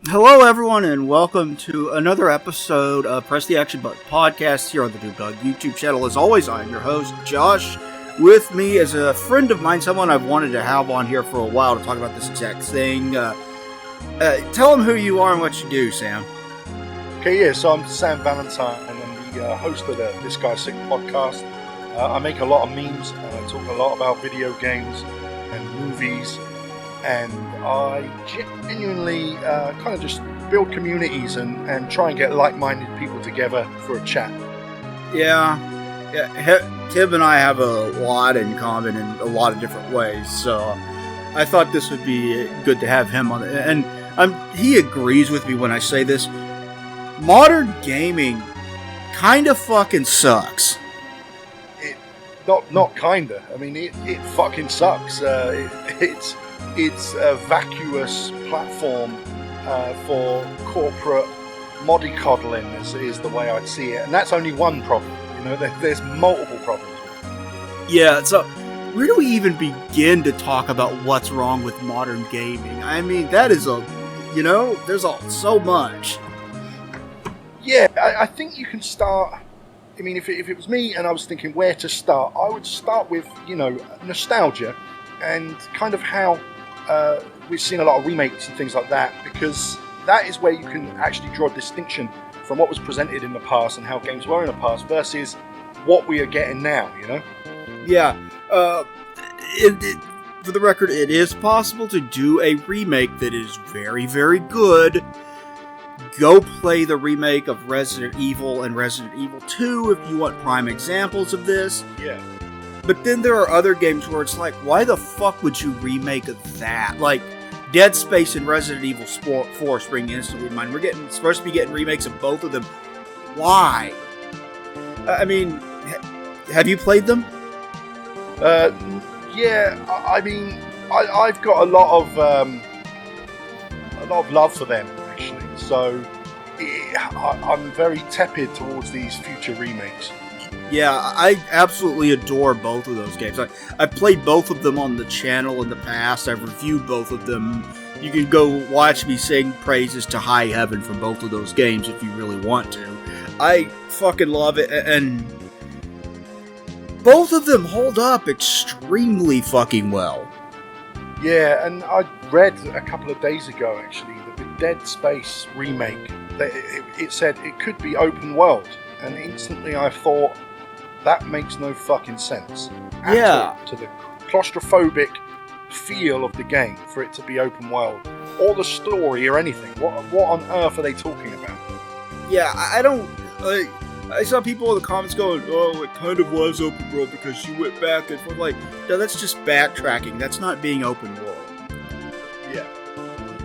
Hello, everyone, and welcome to another episode of Press the Action Button podcast here on the Dude Dog YouTube channel. As always, I'm your host, Josh. With me is a friend of mine, someone I've wanted to have on here for a while to talk about this exact thing. Tell them who you are and what you do, Sam. Okay, yeah, so I'm Sam Valentine, and I'm the host of the This Guy's Sick podcast. I make a lot of memes, and I talk a lot about video games and movies, and I genuinely kind of just build communities and try and get like-minded people together for a chat. Yeah, Tim and I have a lot in common in a lot of different ways, so I thought this would be good to have him on. And he agrees with me when I say this. Modern gaming kind of fucking sucks. Not kinda. I mean, it fucking sucks. It's a vacuous platform for corporate mollycoddling, is the way I'd see it, and that's only one problem. You know, there's multiple problems. Yeah, so where do we even begin to talk about what's wrong with modern gaming? I mean, that is there's so much. Yeah, I think you can start. I mean, if it was me and I was thinking where to start, I would start with, nostalgia and kind of how we've seen a lot of remakes and things like that, because that is where you can actually draw a distinction from what was presented in the past and how games were in the past versus what we are getting now, Yeah, for the record, it is possible to do a remake that is very, very good. Go play the remake of Resident Evil and Resident Evil 2 if you want prime examples of this. Yeah. But then there are other games where it's like, why the fuck would you remake that? Like, Dead Space and Resident Evil 4 spring instantly to mind. We're supposed to be getting remakes of both of them. Why? I mean, have you played them? Yeah. I mean, I've got a lot of love for them, actually. So I'm very tepid towards these future remakes. Yeah, I absolutely adore both of those games. I've played both of them on the channel in the past. I've reviewed both of them. You can go watch me sing praises to high heaven for both of those games if you really want to. I fucking love it, and both of them hold up extremely fucking well. Yeah, and I read a couple of days ago, actually, that the Dead Space remake, it said it could be open world, and instantly I thought, that makes no fucking sense. Yeah. To the claustrophobic feel of the game for it to be open world, or the story or anything. What on earth are they talking about? Yeah, I don't. I saw people in the comments going, "Oh, it kind of was open world because you went back and forth." Like, no, that's just backtracking. That's not being open world. Yeah.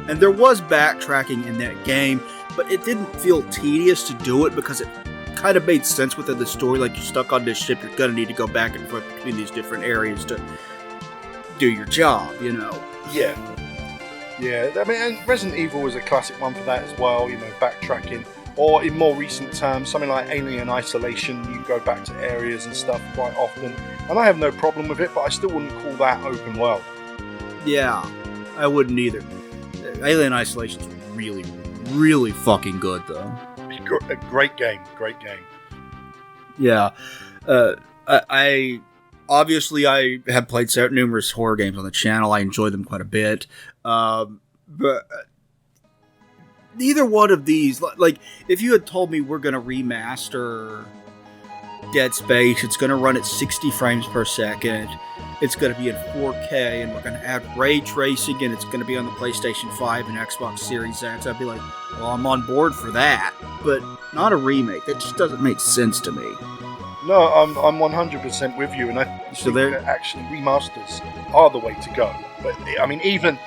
And there was backtracking in that game, but it didn't feel tedious to do it because it kind of made sense within the story. Like, you're stuck on this ship, you're gonna need to go back and forth between these different areas to do your job, Yeah. I mean, and Resident Evil was a classic one for that as well, backtracking. Or in more recent terms, something like Alien Isolation, you go back to areas and stuff quite often. And I have no problem with it, but I still wouldn't call that open world. Yeah, I wouldn't either. Alien Isolation's really, really fucking good, though. A great game. Yeah. I obviously have played numerous horror games on the channel. I enjoy them quite a bit. But neither one of these, like, if you had told me we're going to remaster Dead Space, it's going to run at 60 frames per second, it's going to be in 4K, and we're going to add ray tracing, and it's going to be on the PlayStation 5 and Xbox Series X, I'd be like, well, I'm on board for that. But not a remake. That just doesn't make sense to me. No, I'm 100% with you, and I think that actually remasters are the way to go. But I mean, even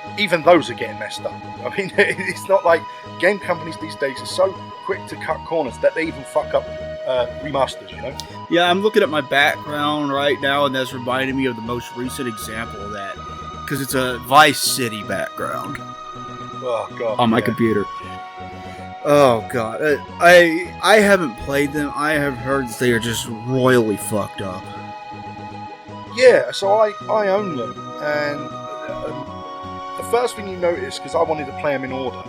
those are getting messed up. I mean, it's not like game companies these days are so quick to cut corners that they even fuck up remasters, Yeah, I'm looking at my background right now, and that's reminding me of the most recent example of that, because it's a Vice City background. Oh god. On my computer. Oh god, I haven't played them. I have heard that they are just royally fucked up. Yeah, so I own them, and the first thing you notice, because I wanted to play them in order,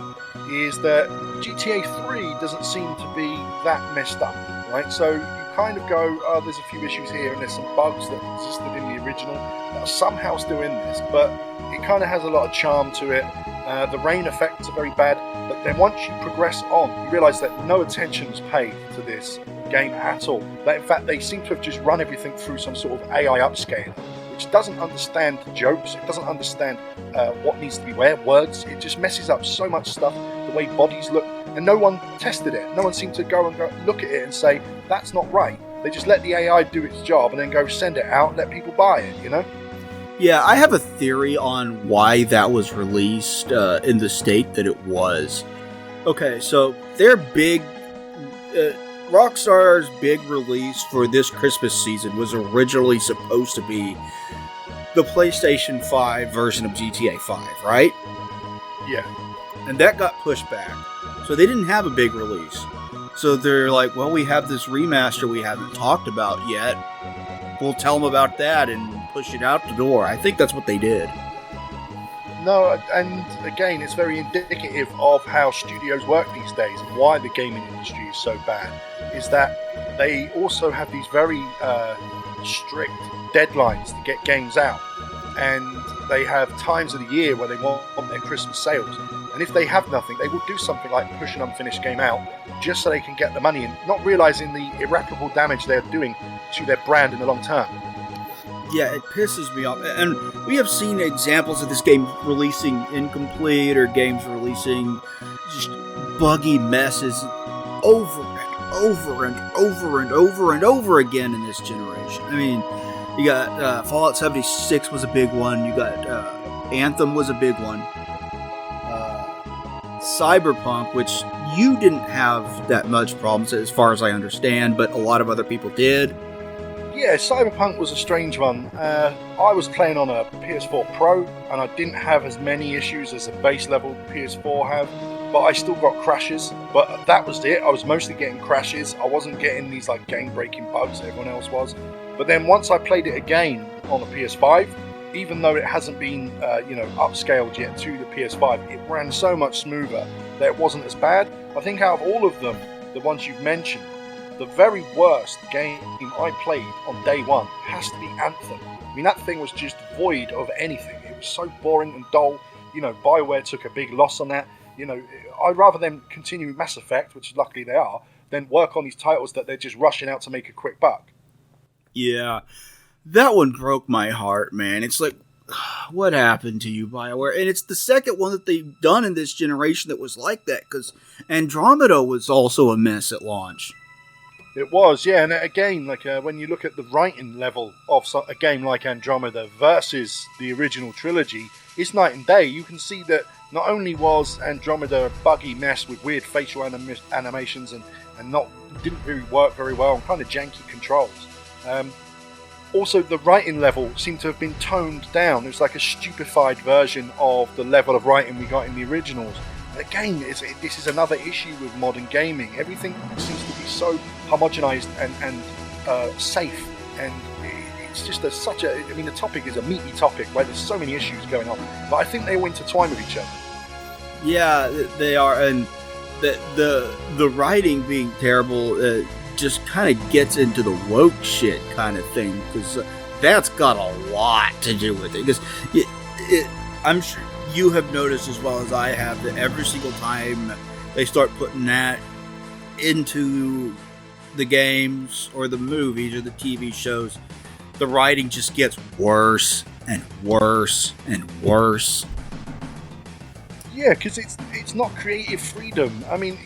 is that GTA 3 doesn't seem to be that messed up, right? So you kind of go, oh, there's a few issues here and there's some bugs that existed in the original that are somehow still in this, but it kind of has a lot of charm to it. The rain effects are very bad, but then once you progress on, you realise that no attention was paid to this game at all. That in fact, they seem to have just run everything through some sort of AI upscaler, which doesn't understand jokes, it doesn't understand what needs to be where, words, it just messes up so much stuff, the way bodies look, and no one tested it. No one seemed to go look at it and say, that's not right. They just let the AI do its job and then go send it out, let people buy it, you know? Yeah, I have a theory on why that was released in the state that it was. Okay, so their big... Rockstar's big release for this Christmas season was originally supposed to be the PlayStation 5 version of GTA 5, right? Yeah. And that got pushed back. So they didn't have a big release. So they're like, well, we have this remaster we haven't talked about yet. We'll tell them about that and push it out the door. I think that's what they did. No, and again, it's very indicative of how studios work these days and why the gaming industry is so bad, is that they also have these very strict deadlines to get games out. And they have times of the year where they want their Christmas sales. And if they have nothing, they will do something like push an unfinished game out just so they can get the money in, not realizing the irreparable damage they're doing to their brand in the long term. Yeah, it pisses me off. And we have seen examples of this game releasing incomplete or games releasing just buggy messes over and over and over and over and over again in this generation. I mean, you got Fallout 76 was a big one. You got Anthem was a big one. Cyberpunk, which you didn't have that much problems as far as I understand, but a lot of other people did. Yeah, Cyberpunk was a strange one. I was playing on a PS4 Pro, and I didn't have as many issues as a base level PS4 have, but I still got crashes. But that was it. I was mostly getting crashes. I wasn't getting these like game-breaking bugs that everyone else was. But then once I played it again on a PS5, even though it hasn't been upscaled yet to the PS5, it ran so much smoother that it wasn't as bad. I think out of all of them, the ones you've mentioned, the very worst game I played on day one has to be Anthem. I mean, that thing was just void of anything. It was so boring and dull. You know, BioWare took a big loss on that. You know, I'd rather them continue Mass Effect, which luckily they are, than work on these titles that they're just rushing out to make a quick buck. Yeah, that one broke my heart, man. It's like, what happened to you, BioWare? And it's the second one that they've done in this generation that was like that, because Andromeda was also a mess at launch. It was, yeah, and again, like when you look at the writing level of a game like Andromeda versus the original trilogy, it's night and day. You can see that not only was Andromeda a buggy mess with weird facial animations and didn't really work very well and kind of janky controls. Also, the writing level seemed to have been toned down. It was like a stupefied version of the level of writing we got in the originals. Again, this is another issue with modern gaming. Everything seems to be so homogenized and safe, and it's just the topic is a meaty topic where there's so many issues going on, but I think they all intertwine with each other. Yeah, they are, and the writing being terrible just kind of gets into the woke shit kind of thing, because that's got a lot to do with it, because I'm sure you have noticed as well as I have that every single time they start putting that into the games or the movies or the TV shows, the writing just gets worse and worse and worse. Yeah, because it's not creative freedom. I mean,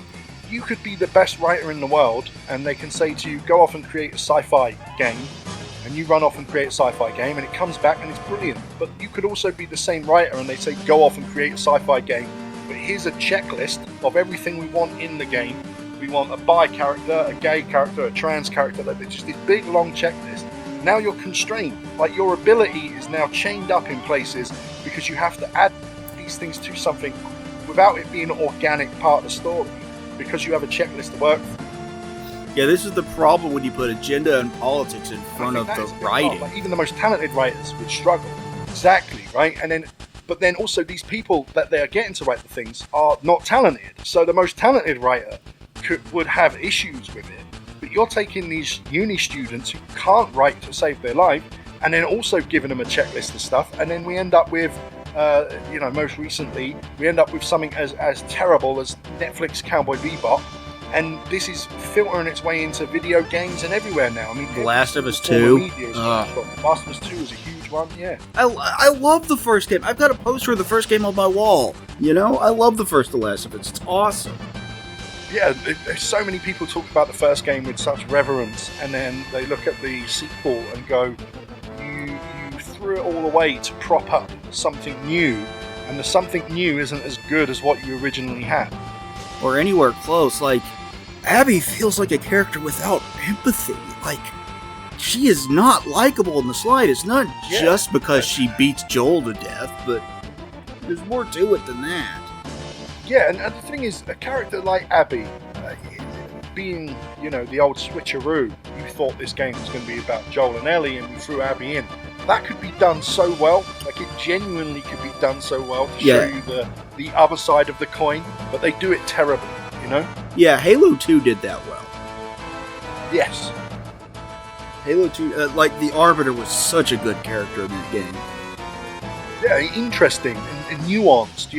you could be the best writer in the world and they can say to you, go off and create a sci-fi game, and you run off and create a sci-fi game and it comes back and it's brilliant. But you could also be the same writer and they say, go off and create a sci-fi game, but here's a checklist of everything we want in the game. We want a bi character, a gay character, a trans character, like just this big long checklist. Now you're constrained, like your ability is now chained up in places because you have to add these things to something without it being an organic part of the story, because you have a checklist to work through. Yeah, this is the problem when you put agenda and politics in front of the writing. Like, even the most talented writers would struggle. Exactly, right? And then But then also these people that they are getting to write the things are not talented. So the most talented writer would have issues with it. But you're taking these uni students who can't write to save their life, and then also giving them a checklist of stuff, and then we end up with, most recently, we end up with something as terrible as Netflix Cowboy Bebop, and this is filtering its way into video games and everywhere now. I mean, The Last of Us 2. Last of Us 2 is a huge one, yeah. I love the first game. I've got a poster of the first game on my wall. You know, I love the first The Last of Us. It's awesome. Yeah, so many people talk about the first game with such reverence, and then they look at the sequel and go, you threw it all away to prop up something new, and the something new isn't as good as what you originally had. Or anywhere close. Like, Abby feels like a character without empathy. Like, she is not likable in the slightest. Not just because she beats Joel to death, but there's more to it than that. Yeah, and the thing is, a character like Abby, being, the old switcheroo, you thought this game was going to be about Joel and Ellie, and you threw Abby in. That could be done so well. Like, it genuinely could be done so well to show you the other side of the coin, but they do it terribly, Yeah, Halo 2 did that well. Yes. Halo 2, the Arbiter was such a good character in that game. Yeah, interesting and nuanced,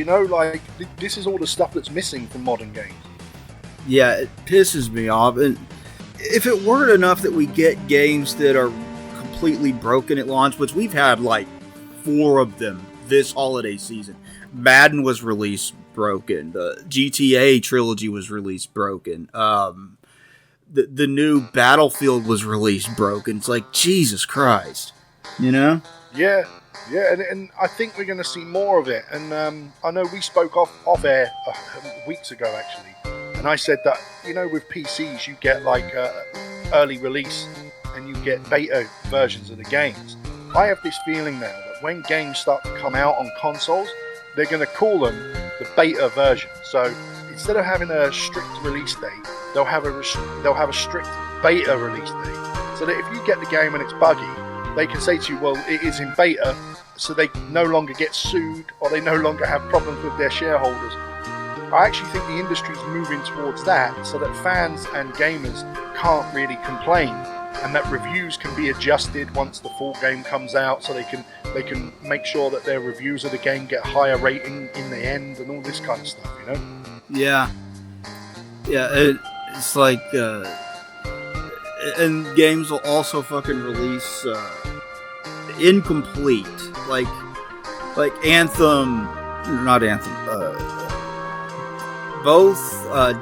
this is all the stuff that's missing from modern games. Yeah, it pisses me off. And if it weren't enough that we get games that are completely broken at launch, which we've had 4 of them this holiday season. Madden was released broken. The GTA trilogy was released broken. The new Battlefield was released broken. It's like, Jesus Christ. Yeah, and I think we're going to see more of it. And I know we spoke off air weeks ago, actually. And I said that, with PCs, you get early release and you get beta versions of the games. I have this feeling now that when games start to come out on consoles, they're going to call them the beta version. So instead of having a strict release date, they'll have a strict beta release date. So that if you get the game and it's buggy, they can say to you, well, it is in beta, so they no longer get sued or they no longer have problems with their shareholders. I actually think the industry's moving towards that, so that fans and gamers can't really complain, and that reviews can be adjusted once the full game comes out, so they can make sure that their reviews of the game get higher rating in the end and all this kind of stuff, Yeah, it's like, and games will also fucking release incomplete, like Anthem, not Anthem. Both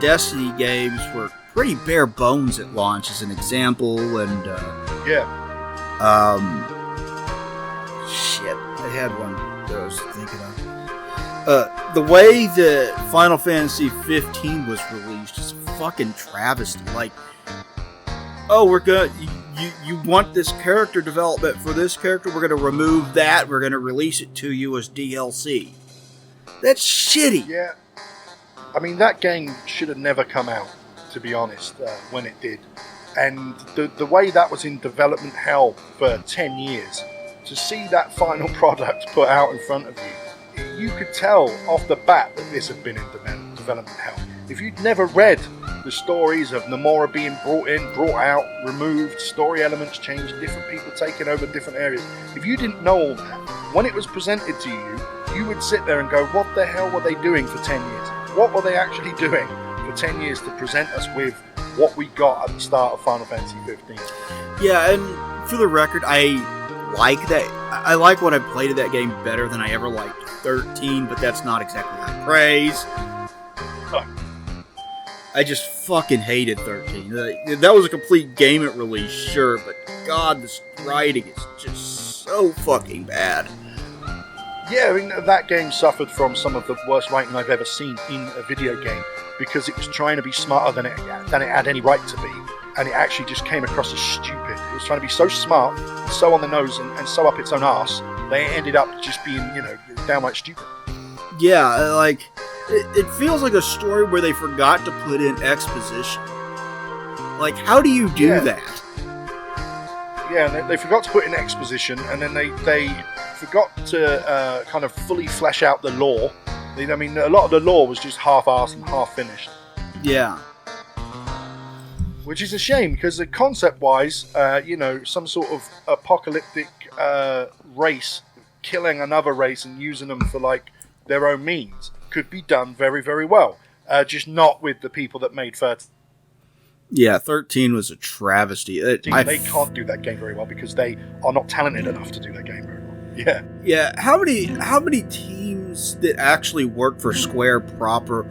Destiny games were pretty bare bones at launch, as an example, and shit, I had one that I was thinking of. The way that Final Fantasy 15 was released is fucking travesty. Like, oh, we're gonna you want this character development for this character? We're gonna remove that. We're gonna release it to you as DLC. That's shitty. Yeah. I mean, that game should have never come out, to be honest, when it did. And the way that was in development hell for 10 years, to see that final product put out in front of you, you could tell off the bat that this had been in development hell. If you'd never read the stories of Nomura being brought in, brought out, removed, story elements changed, different people taking over different areas, if you didn't know all that, when it was presented to you, you would sit there and go, what the hell were they doing for 10 years? What were they actually doing for 10 years to present us with what we got at the start of Final Fantasy 15? Yeah, and for the record, I like that. I like when I played that game better than I ever liked 13, but that's not exactly high praise. I just fucking hated 13. That was a complete game at release, sure, but God, this writing is just so fucking bad. Yeah, I mean, that game suffered from some of the worst writing I've ever seen in a video game, because it was trying to be smarter than it had any right to be, and it actually just came across as stupid. It was trying to be so smart, so on the nose, and so up its own arse, they ended up just being, downright stupid. Yeah, like, it feels like a story where they forgot to put in exposition. Like, how do you do that? Yeah, they forgot to put in exposition, and then they forgot to kind of fully flesh out the lore. I mean, a lot of the lore was just half-assed and half-finished. Yeah. Which is a shame, because concept-wise, some sort of apocalyptic race killing another race and using them for like their own means could be done very, very well. Just not with the people that made 13. Yeah, 13 was a travesty. They can't do that game very well because they are not talented enough to do that game very well. Yeah. Yeah, how many teams that actually work for Square proper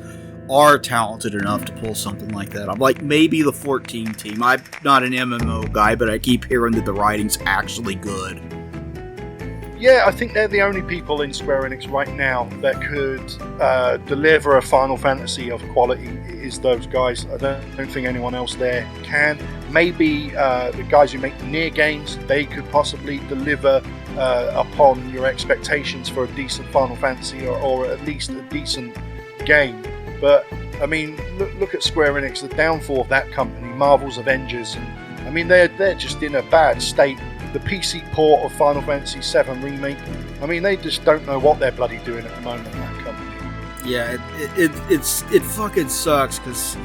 are talented enough to pull something like that? I'm like, maybe the 14 team. I'm not an MMO guy, but I keep hearing that the writing's actually good. Yeah, I think they're the only people in Square Enix right now that could deliver a Final Fantasy of quality. Is those guys. I don't think anyone else there can. Maybe the guys who make Nier games, they could possibly deliver upon your expectations for a decent Final Fantasy or at least a decent game. But I mean, look at Square Enix, the downfall of that company, Marvel's Avengers, and I mean they're just in a bad state. The PC port of Final Fantasy VII Remake, I mean they just don't know what they're bloody doing at the moment, that company. Yeah, it fucking sucks, because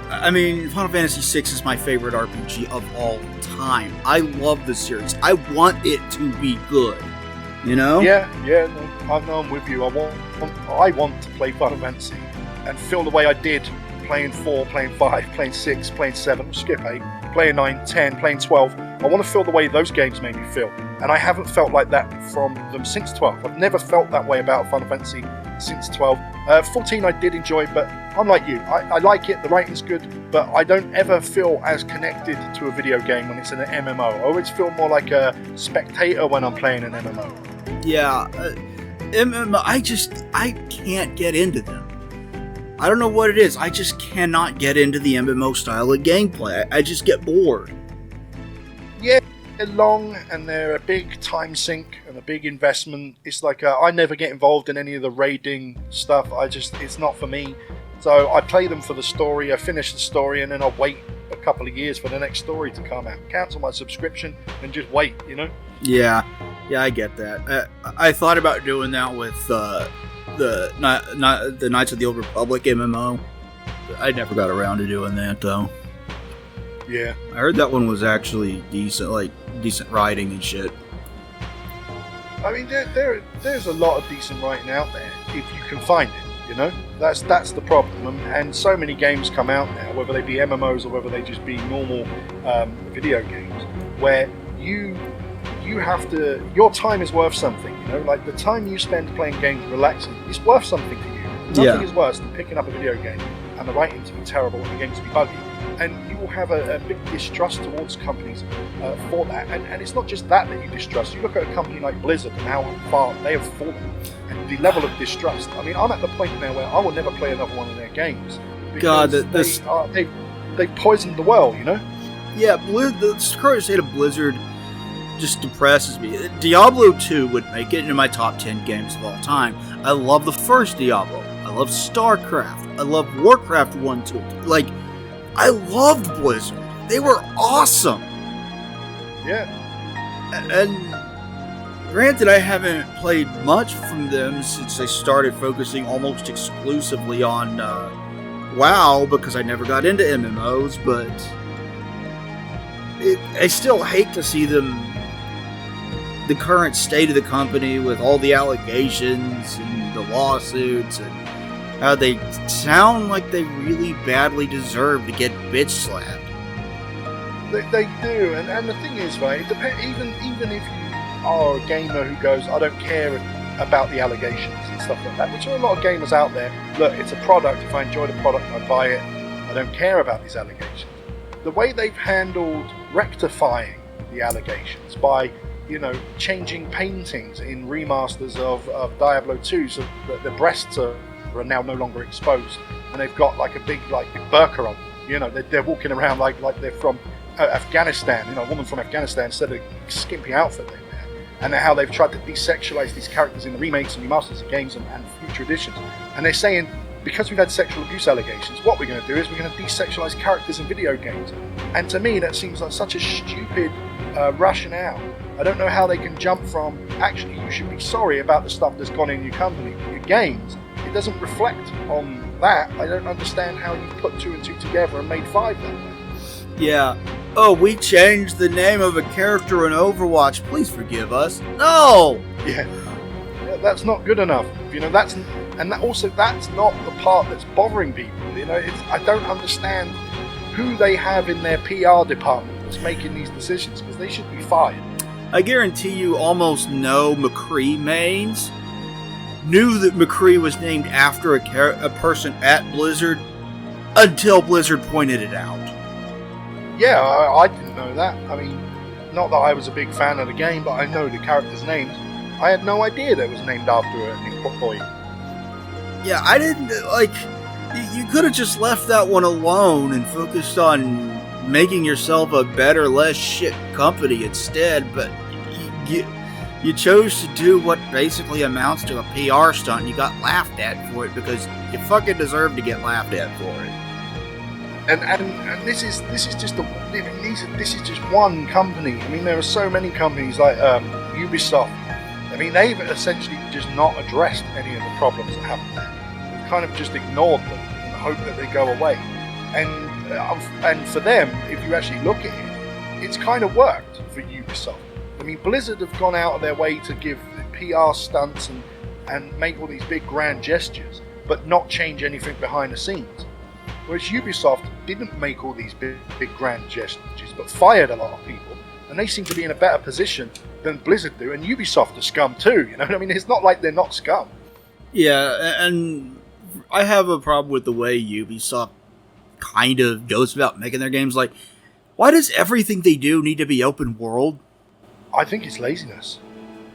I mean, Final Fantasy VI is my favorite RPG of all time. I love the series. I want it to be good, you know? Yeah, no, I'm with you. I want to play Final Fantasy and feel the way I did playing 4, playing 5, playing 6, playing 7, skip 8, playing 9, 10, playing 12. I want to feel the way those games made me feel. And I haven't felt like that from them since 12. I've never felt that way about Final Fantasy since 12. 14 I did enjoy, but I'm like you. I like it, the writing's good, but I don't ever feel as connected to a video game when it's in an MMO. I always feel more like a spectator when I'm playing an MMO. Yeah, MMO, I can't get into them. I don't know what it is. I just cannot get into the MMO style of gameplay. I just get bored. Yeah, they're long and they're a big time sink and a big investment. It's like I never get involved in any of the raiding stuff. It's not for me. So I play them for the story. I finish the story and then I'll wait a couple of years for the next story to come out. Cancel my subscription and just wait, you know? Yeah, I get that. I thought about doing that with the Knights of the Old Republic MMO. I never got around to doing that though. Yeah, I heard that one was actually decent, like decent writing and shit. I mean, there's a lot of decent writing out there if you can find it. You know, that's the problem. And so many games come out now, whether they be MMOs or whether they just be normal video games, where you have to. Your time is worth something. You know, like the time you spend playing games, relaxing, is worth something to you. Nothing is worse than picking up a video game and the writing to be terrible and the game to be buggy. And you will have a big distrust towards companies for that. And it's not just that you distrust. You look at a company like Blizzard and how far they have fallen and the level of distrust. I mean, I'm at the point now where I will never play another one of their games. God, they've poisoned the well, you know? Yeah, the current state of Blizzard just depresses me. Diablo 2 would make it into my top 10 games of all time. I love the first Diablo. I love StarCraft. I love Warcraft 1, 2, 3. Like, I loved Blizzard. They were awesome. Yeah. And granted, I haven't played much from them since I started focusing almost exclusively on WoW because I never got into MMOs, but I still hate to see them, the current state of the company with all the allegations and the lawsuits and how they sound like they really badly deserve to get bitch slapped. They do, and the thing is, right, it depends, even if you are a gamer who goes, I don't care about the allegations and stuff like that, which there are a lot of gamers out there. Look, it's a product. If I enjoy the product, I buy it. I don't care about these allegations. The way they've handled rectifying the allegations by, you know, changing paintings in remasters of Diablo 2 so that the breasts are now no longer exposed, and they've got like a big burqa on. You know, they're walking around like they're from Afghanistan. You know, a woman from Afghanistan instead of skimpy outfit they wear. And how they've tried to desexualize these characters in the remakes and remasters of games and future editions. And they're saying, because we've had sexual abuse allegations, what we're going to do is we're going to desexualize characters in video games. And to me, that seems like such a stupid rationale. I don't know how they can jump from, actually, you should be sorry about the stuff that's gone in your company, your games. It doesn't reflect on that. I don't understand how you put 2 and 2 together and made 5 that way. Yeah. Oh, we changed the name of a character in Overwatch. Please forgive us. No! Yeah, that's not good enough. That's not the part that's bothering people. I don't understand who they have in their PR department that's making these decisions, because they should be fired. I guarantee you almost no McCree mains knew that McCree was named after a person at Blizzard until Blizzard pointed it out. Yeah, I didn't know that. I mean, not that I was a big fan of the game, but I know the characters' names. I had no idea that it was named after an employee. Yeah, I didn't, you could have just left that one alone and focused on making yourself a better, less shit company instead, but you chose to do what basically amounts to a PR stunt, and you got laughed at for it because you fucking deserve to get laughed at for it. And this is just this is just one company. I mean, there are so many companies like Ubisoft. I mean, they've essentially just not addressed any of the problems that happen there. They've kind of just ignored them in the hope that they go away. And for them, if you actually look at it, it's kind of worked for Ubisoft. I mean, Blizzard have gone out of their way to give PR stunts and make all these big grand gestures, but not change anything behind the scenes. Whereas Ubisoft didn't make all these big grand gestures, but fired a lot of people, and they seem to be in a better position than Blizzard do, and Ubisoft are scum too, I mean, it's not like they're not scum. Yeah, and I have a problem with the way Ubisoft kind of goes about making their games. Like, why does everything they do need to be open world? I think it's laziness.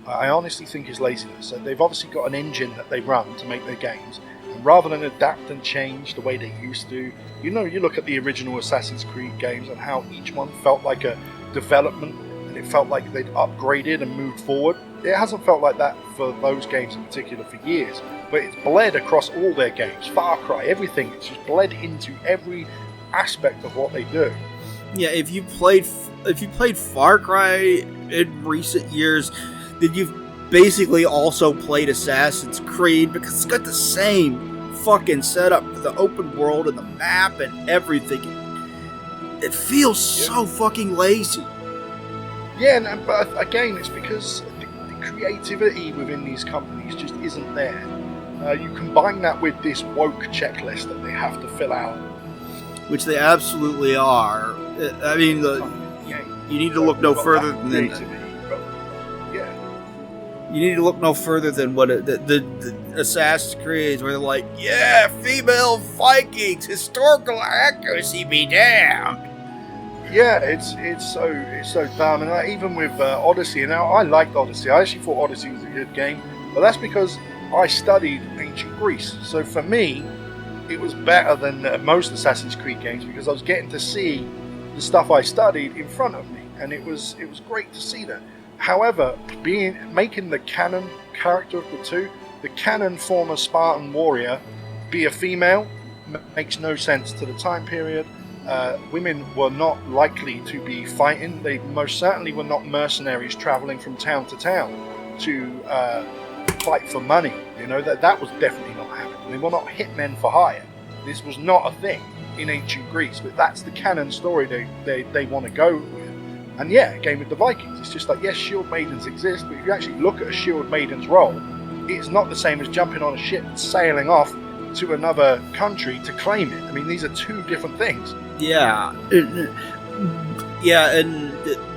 I honestly think it's laziness. They've obviously got an engine that they run to make their games, and rather than adapt and change the way they used to, you look at the original Assassin's Creed games and how each one felt like a development, and it felt like they'd upgraded and moved forward. It hasn't felt like that for those games in particular for years, but it's bled across all their games. Far Cry, everything, it's just bled into every aspect of what they do. Yeah, if you played Far Cry in recent years, then you've basically also played Assassin's Creed, because it's got the same fucking setup for the open world and the map and everything. It feels so fucking lazy. Yeah, but again, it's because the creativity within these companies just isn't there. You combine that with this woke checklist that they have to fill out, which they absolutely are. I mean, you need to look no further than you need to look no further than what the Assassin's Creed, where they're like, yeah, female Vikings, historical accuracy be damned. Yeah, it's so dumb. And even with Odyssey, now I liked Odyssey. I actually thought Odyssey was a good game, but that's because I studied ancient Greece. So for me, it was better than most Assassin's Creed games, because I was getting to see the stuff I studied in front of me, and it was great to see that. However, making the canon character of the two, the canon former Spartan warrior, be a female, makes no sense to the time period. Women were not likely to be fighting. They most certainly were not mercenaries traveling from town to town to fight for money. That was definitely not happening. They were not hitmen for hire. This was not a thing in ancient Greece, but that's the canon story they want to go with. And yeah, again with the Vikings, it's just like, yes, shield maidens exist, but if you actually look at a shield maiden's role, it's not the same as jumping on a ship and sailing off to another country to claim it. I mean, these are two different things. Yeah. Yeah, and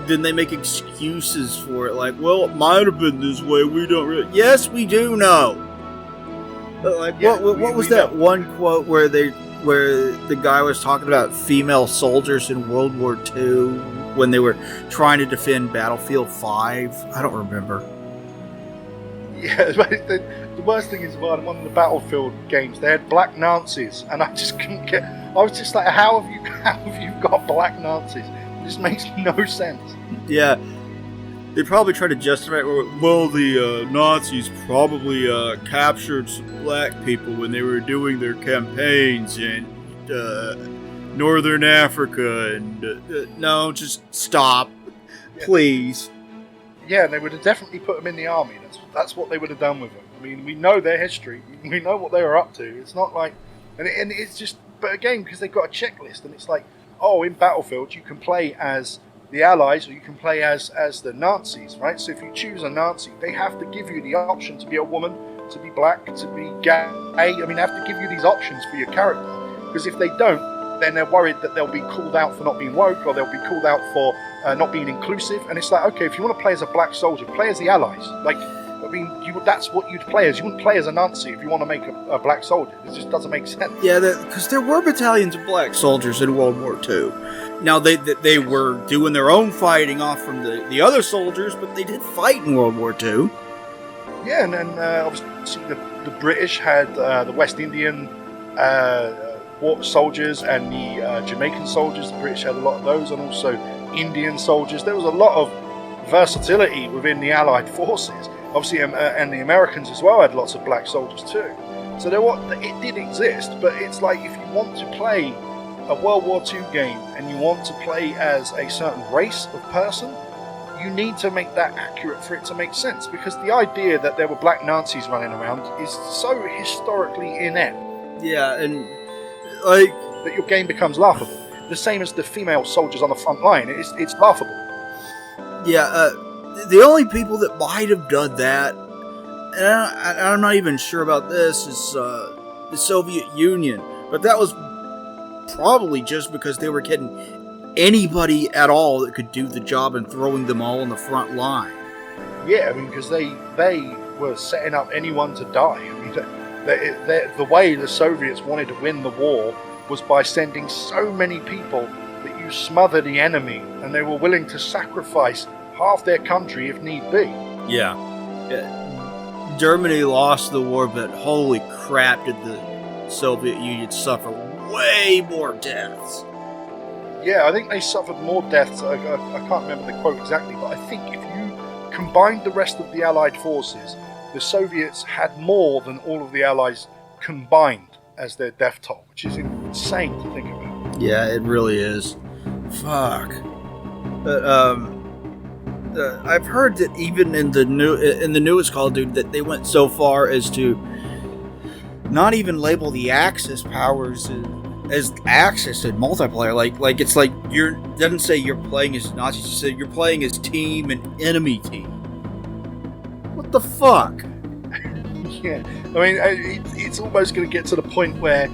then they make excuses for it, like, well, it might have been this way, we don't really... Yes, we do know! Like, yeah, what was that one quote where the guy was talking about female soldiers in World War II when they were trying to defend Battlefield 5? I don't remember. Yeah, the worst thing is, one of the Battlefield games, they had black Nazis, and I just couldn't get... I was just like, how have you got black Nazis? It just makes no sense. Yeah. They probably try to justify it. Well, the Nazis probably captured some black people when they were doing their campaigns in Northern Africa. And no, just stop, please. Yeah, they would have definitely put them in the army. That's what they would have done with them. I mean, we know their history. We know what they were up to. It's not like, and it's just, but again, because they've got a checklist, and it's like, oh, in Battlefield you can play as the Allies or you can play as the Nazis, right? So if you choose a Nazi, they have to give you the option to be a woman, to be black, to be gay. I mean, they have to give you these options for your character. Because if they don't, then they're worried that they'll be called out for not being woke, or they'll be called out for not being inclusive. And it's like, okay, if you want to play as a black soldier, play as the Allies. Like, I mean, that's what you'd play as. You wouldn't play as a Nazi if you want to make a black soldier. It just doesn't make sense. Yeah, because there were battalions of black soldiers in World War II. Now, they were doing their own fighting off from the other soldiers, but they did fight in World War II. Yeah, and then obviously the British had the West Indian war soldiers and the Jamaican soldiers. The British had a lot of those, and also Indian soldiers. There was a lot of versatility within the Allied forces. Obviously, and the Americans as well had lots of black soldiers too. So it did exist, but it's like if you want to play a World War II game and you want to play as a certain race of person, you need to make that accurate for it to make sense, because the idea that there were black Nazis running around is so historically inept. Yeah, and like that your game becomes laughable. The same as the female soldiers on the front line. It's laughable. Yeah, the only people that might have done that, and I'm not even sure about this, is the Soviet Union. But that was probably just because they were getting anybody at all that could do the job and throwing them all on the front line. Yeah, I mean, because they were setting up anyone to die. I mean, the way the Soviets wanted to win the war was by sending so many people that you smother the enemy, and they were willing to sacrifice half their country if need be. Yeah. Germany lost the war, but holy crap did the Soviet Union suffer way more deaths. Yeah, I think they suffered more deaths. I can't remember the quote exactly, but I think if you combined the rest of the Allied forces, the Soviets had more than all of the Allies combined as their death toll, which is insane to think about. Yeah, it really is. Fuck. But I've heard that even in the newest Call of Duty that they went so far as to not even label the Axis powers as Axis in multiplayer. Like it's like doesn't say you're playing as Nazis. You say you're playing as team and enemy team. What the fuck? Yeah, I mean, it's almost going to get to the point where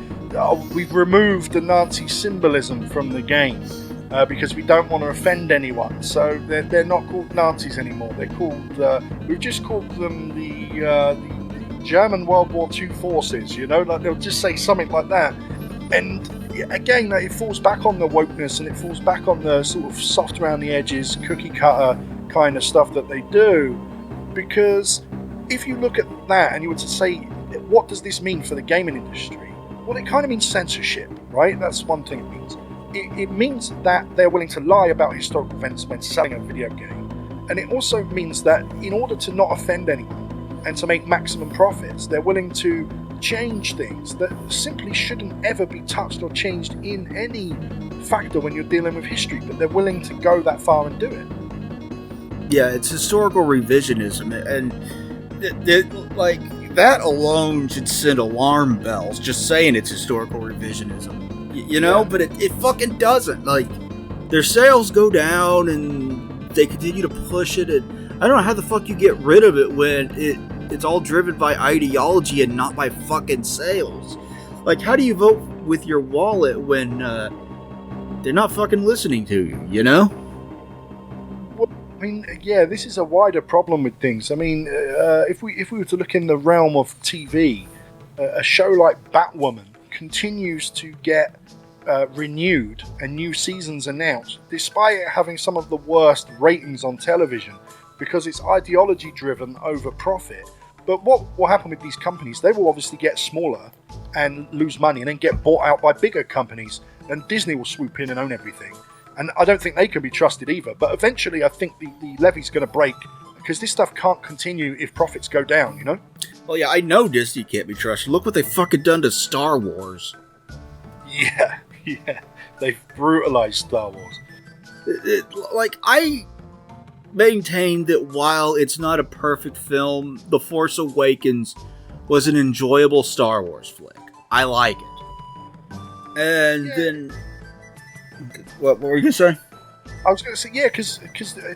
we've removed the Nazi symbolism from the game because we don't want to offend anyone. So they're not called Nazis anymore. They're called we've just called them the German World War II forces. You know, like they'll just say something like that. And again, it falls back on the wokeness, and it falls back on the sort of soft around the edges, cookie cutter kind of stuff that they do. Because if you look at that and you were to say, what does this mean for the gaming industry? Well, it kind of means censorship, right? That's one thing it means. It means that they're willing to lie about historical events when selling a video game. And it also means that in order to not offend anyone and to make maximum profits, they're willing to change things that simply shouldn't ever be touched or changed in any factor when you're dealing with history, but they're willing to go that far and do it. Yeah, it's historical revisionism, and like that alone should send alarm bells. Just saying it's historical revisionism, you know. Yeah. But it fucking doesn't. Like their sales go down, and they continue to push it. And I don't know how the fuck you get rid of it when it's all driven by ideology and not by fucking sales. Like, how do you vote with your wallet when they're not fucking listening to you? You know. I mean, yeah, this is a wider problem with things. I mean, if we were to look in the realm of TV, a show like Batwoman continues to get renewed and new seasons announced, despite it having some of the worst ratings on television, because it's ideology driven over profit. But what will happen with these companies? They will obviously get smaller and lose money and then get bought out by bigger companies, and Disney will swoop in and own everything. And I don't think they can be trusted either. But eventually, I think the levee's going to break, because this stuff can't continue if profits go down, you know? Well, yeah, I know Disney can't be trusted. Look what they fucking done to Star Wars. Yeah. They've brutalized Star Wars. maintain that while it's not a perfect film, The Force Awakens was an enjoyable Star Wars flick. I like it. And then... What were you going to say? I was going to say, yeah, because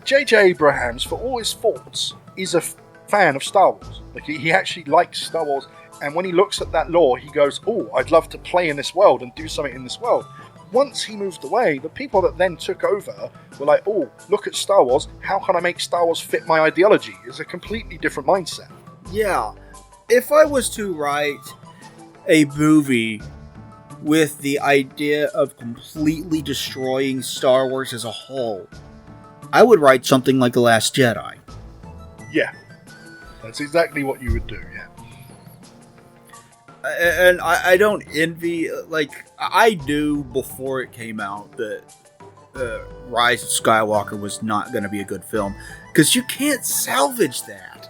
J.J. Abrams, for all his faults, is a fan of Star Wars. Like, he actually likes Star Wars, and when he looks at that lore, he goes, oh, I'd love to play in this world and do something in this world. Once he moved away, the people that then took over were like, oh, look at Star Wars, how can I make Star Wars fit my ideology? It's a completely different mindset. Yeah. If I was to write a movie with the idea of completely destroying Star Wars as a whole, I would write something like The Last Jedi. Yeah. That's exactly what you would do, yeah. And I don't envy, like, I knew before it came out that Rise of Skywalker was not going to be a good film, because you can't salvage that.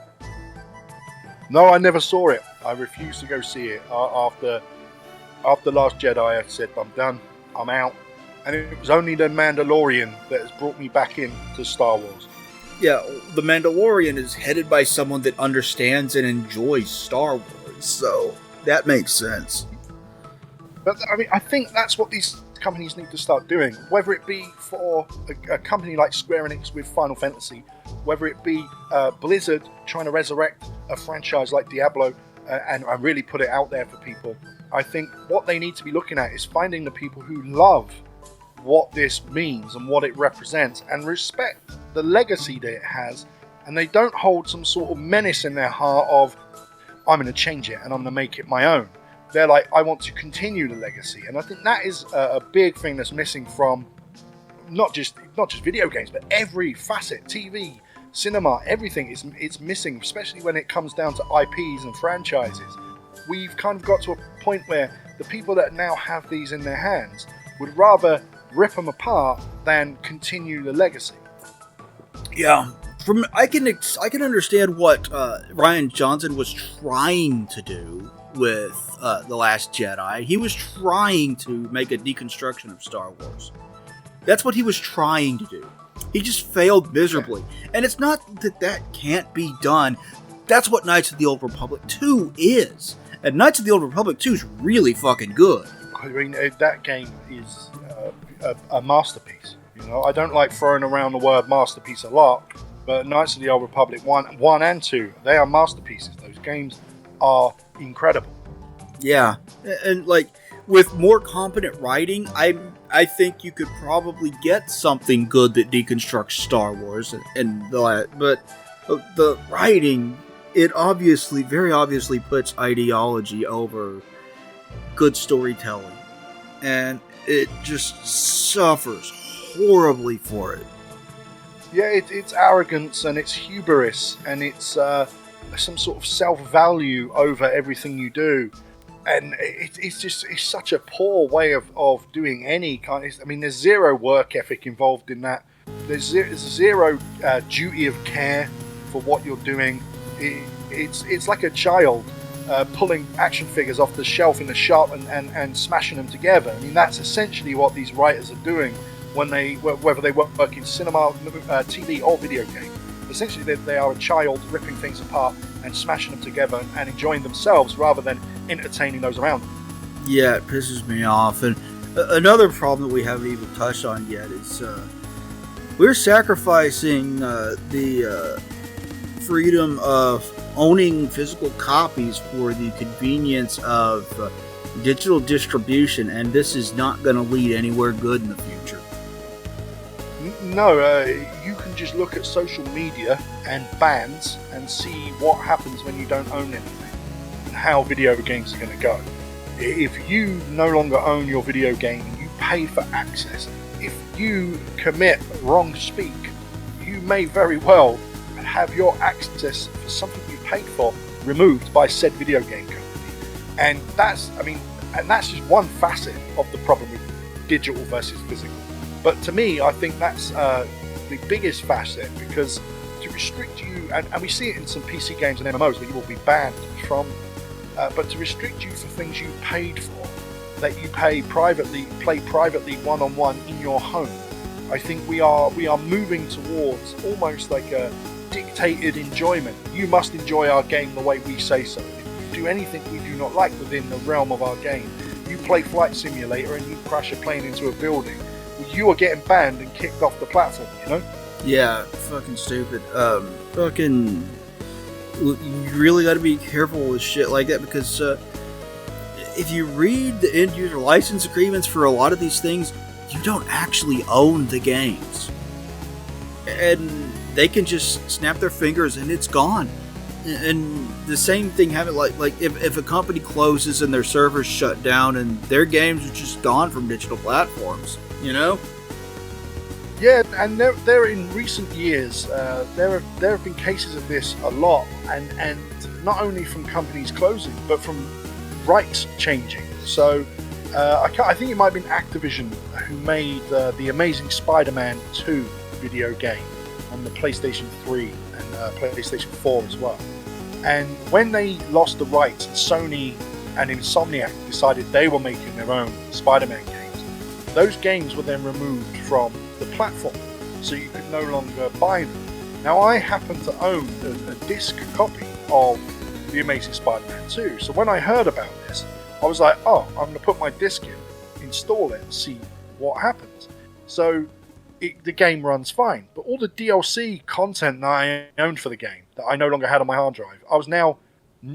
No, I never saw it. I refused to go see it. After Last Jedi, I said, I'm done, I'm out. And it was only The Mandalorian that has brought me back into Star Wars. Yeah, The Mandalorian is headed by someone that understands and enjoys Star Wars, so that makes sense. But I mean, I think that's what these companies need to start doing. Whether it be for a company like Square Enix with Final Fantasy, whether it be Blizzard trying to resurrect a franchise like Diablo and really put it out there for people. I think what they need to be looking at is finding the people who love what this means and what it represents and respect the legacy that it has, and they don't hold some sort of menace in their heart of, I'm going to change it and I'm going to make it my own. They're like, I want to continue the legacy. And I think that is a big thing that's missing from not just video games, but every facet, TV, cinema, everything it's missing, especially when it comes down to IPs and franchises. We've kind of got to a point where the people that now have these in their hands would rather rip them apart than continue the legacy. Yeah, I can understand what Rian Johnson was trying to do with The Last Jedi. He was trying to make a deconstruction of Star Wars. That's what he was trying to do. He just failed miserably. And it's not that can't be done. That's what Knights of the Old Republic 2 is. And Knights of the Old Republic 2 is really fucking good. I mean, that game is a masterpiece. You know, I don't like throwing around the word masterpiece a lot, but Knights of the Old Republic 1 and 2, they are masterpieces. Those games are incredible. Yeah, and like with more competent writing, I think you could probably get something good that deconstructs Star Wars and that. But the writing, it very obviously puts ideology over good storytelling, and it just suffers horribly for it. Yeah, it's arrogance and it's hubris and it's some sort of self-value over everything you do. And it's such a poor way of doing any kind of... I mean, there's zero work ethic involved in that. There's zero duty of care for what you're doing. It's like a child pulling action figures off the shelf in the shop and smashing them together. I mean, that's essentially what these writers are doing whether they work in cinema, TV, or video game. Essentially, they are a child ripping things apart and smashing them together and enjoying themselves rather than entertaining those around them. Yeah, it pisses me off. And another problem that we haven't even touched on yet is we're sacrificing the freedom of owning physical copies for the convenience of digital distribution, and this is not going to lead anywhere good in the future. No, you can just look at social media and bans and see what happens when you don't own anything and how video games are going to go. If you no longer own your video game, you pay for access. If you commit wrong speak, you may very well have your access for something you paid for removed by said video game company. And that's just one facet of the problem with digital versus physical. But to me, I think that's the biggest facet, because to restrict you, and we see it in some PC games and MMOs where you will be banned from, but to restrict you for things you paid for, that you play privately one-on-one in your home, I think we are moving towards almost like a dictated enjoyment. You must enjoy our game the way we say so. If you do anything we do not like within the realm of our game, you play Flight Simulator and you crash a plane into a building, you are getting banned and kicked off the platform, you know? Yeah, fucking stupid. Fucking... You really gotta be careful with shit like that, because if you read the end-user license agreements for a lot of these things, you don't actually own the games. And they can just snap their fingers and it's gone. And the same thing happened, like if a company closes and their servers shut down and their games are just gone from digital platforms, you know? Yeah, and there in recent years, there have been cases of this a lot, and not only from companies closing, but from rights changing. So I think it might have been Activision who made the Amazing Spider-Man 2 video game on the PlayStation 3 and PlayStation 4 as well. And when they lost the rights, Sony and Insomniac decided they were making their own Spider-Man games. Those games were then removed from the platform, so you could no longer buy them. Now, I happen to own a disc copy of The Amazing Spider-Man 2, so when I heard about this, I was like, oh, I'm going to put my disc in, install it, and see what happens. So the game runs fine, but all the DLC content that I owned for the game, that I no longer had on my hard drive, I was now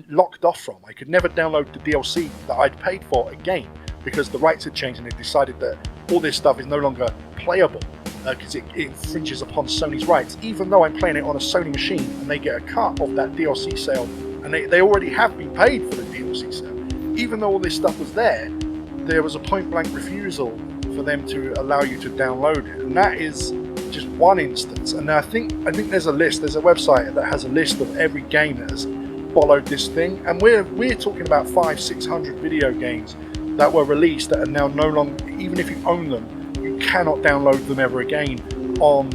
locked off from. I could never download the DLC that I'd paid for again, because the rights had changed and they decided that all this stuff is no longer playable because it infringes upon Sony's rights, even though I'm playing it on a Sony machine and they get a cut of that DLC sale, and they already have been paid for the DLC sale. Even though all this stuff was there was a point-blank refusal for them to allow you to download it, and that is just one instance. And I think there's a website that has a list of every game that has followed this thing, and we're talking about 500-600 video games that were released that are now no longer, even if you own them, you cannot download them ever again on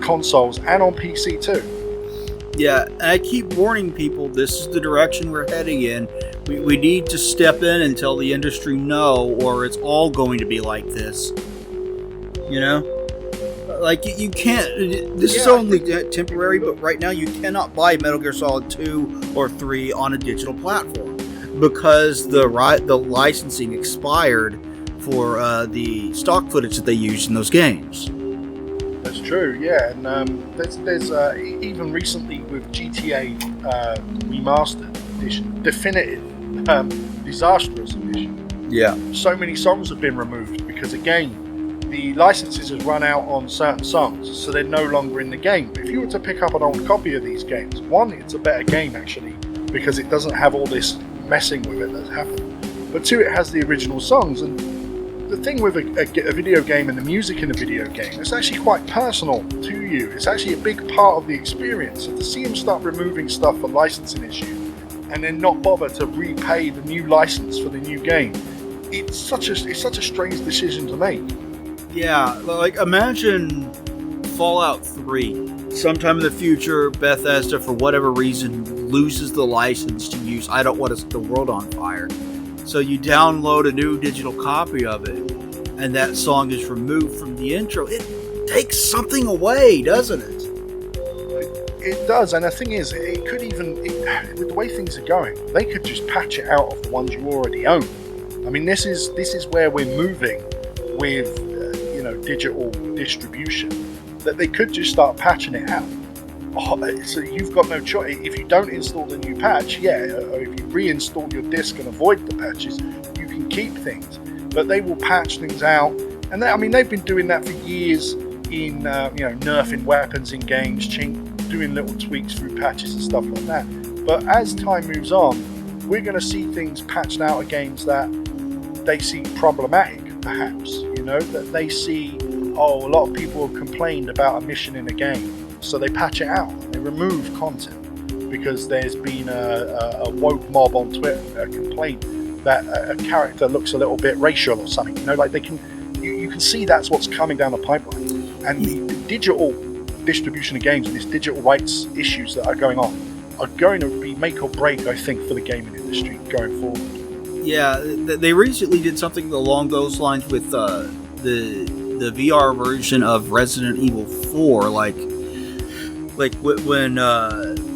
consoles and on PC too. Yeah, and I keep warning people, this is the direction we're heading in. We need to step in and tell the industry no, or it's all going to be like this. You know? Like, you can't... This is only temporary, but right now you cannot buy Metal Gear Solid 2 or 3 on a digital platform, because the licensing expired for the stock footage that they used in those games. That's true, yeah. And there's even recently with GTA Remastered Edition, Definitive, Disastrous Edition. Yeah. So many songs have been removed because, again, the licenses have run out on certain songs, so they're no longer in the game. But if you were to pick up an old copy of these games, one, it's a better game actually, because it doesn't have all this messing with it that's happened. But two, it has the original songs, and the thing with a video game and the music in a video game, it's actually quite personal to you. It's actually a big part of the experience. So to see them start removing stuff for licensing issues and then not bother to repay the new license for the new game, it's such a strange decision to make. Yeah, like imagine Fallout 3. Sometime in the future, Bethesda, for whatever reason, loses the license to use I Don't Want to Set the World on Fire. So you download a new digital copy of it, and that song is removed from the intro. It takes something away, doesn't it? It does, and the thing is, it could even, with the way things are going, they could just patch it out of the ones you already own. I mean, this is where we're moving with, digital distribution. That they could just start patching it out. So you've got no choice. If you don't install the new patch, or if you reinstall your disk and avoid the patches, you can keep things. But they will patch things out, and they've been doing that for years in nerfing weapons in games, doing little tweaks through patches and stuff like that. But as time moves on, we're going to see things patched out of games that they see problematic, perhaps. That they see, a lot of people have complained about a mission in a game. So they patch it out, they remove content because there's been a woke mob on Twitter complaint that a character looks a little bit racial or something. Like you can see that's what's coming down the pipeline. And the digital distribution of games and these digital rights issues that are going on are going to be make or break, I think, for the gaming industry going forward. Yeah, they recently did something along those lines with the the VR version of Resident Evil 4, like when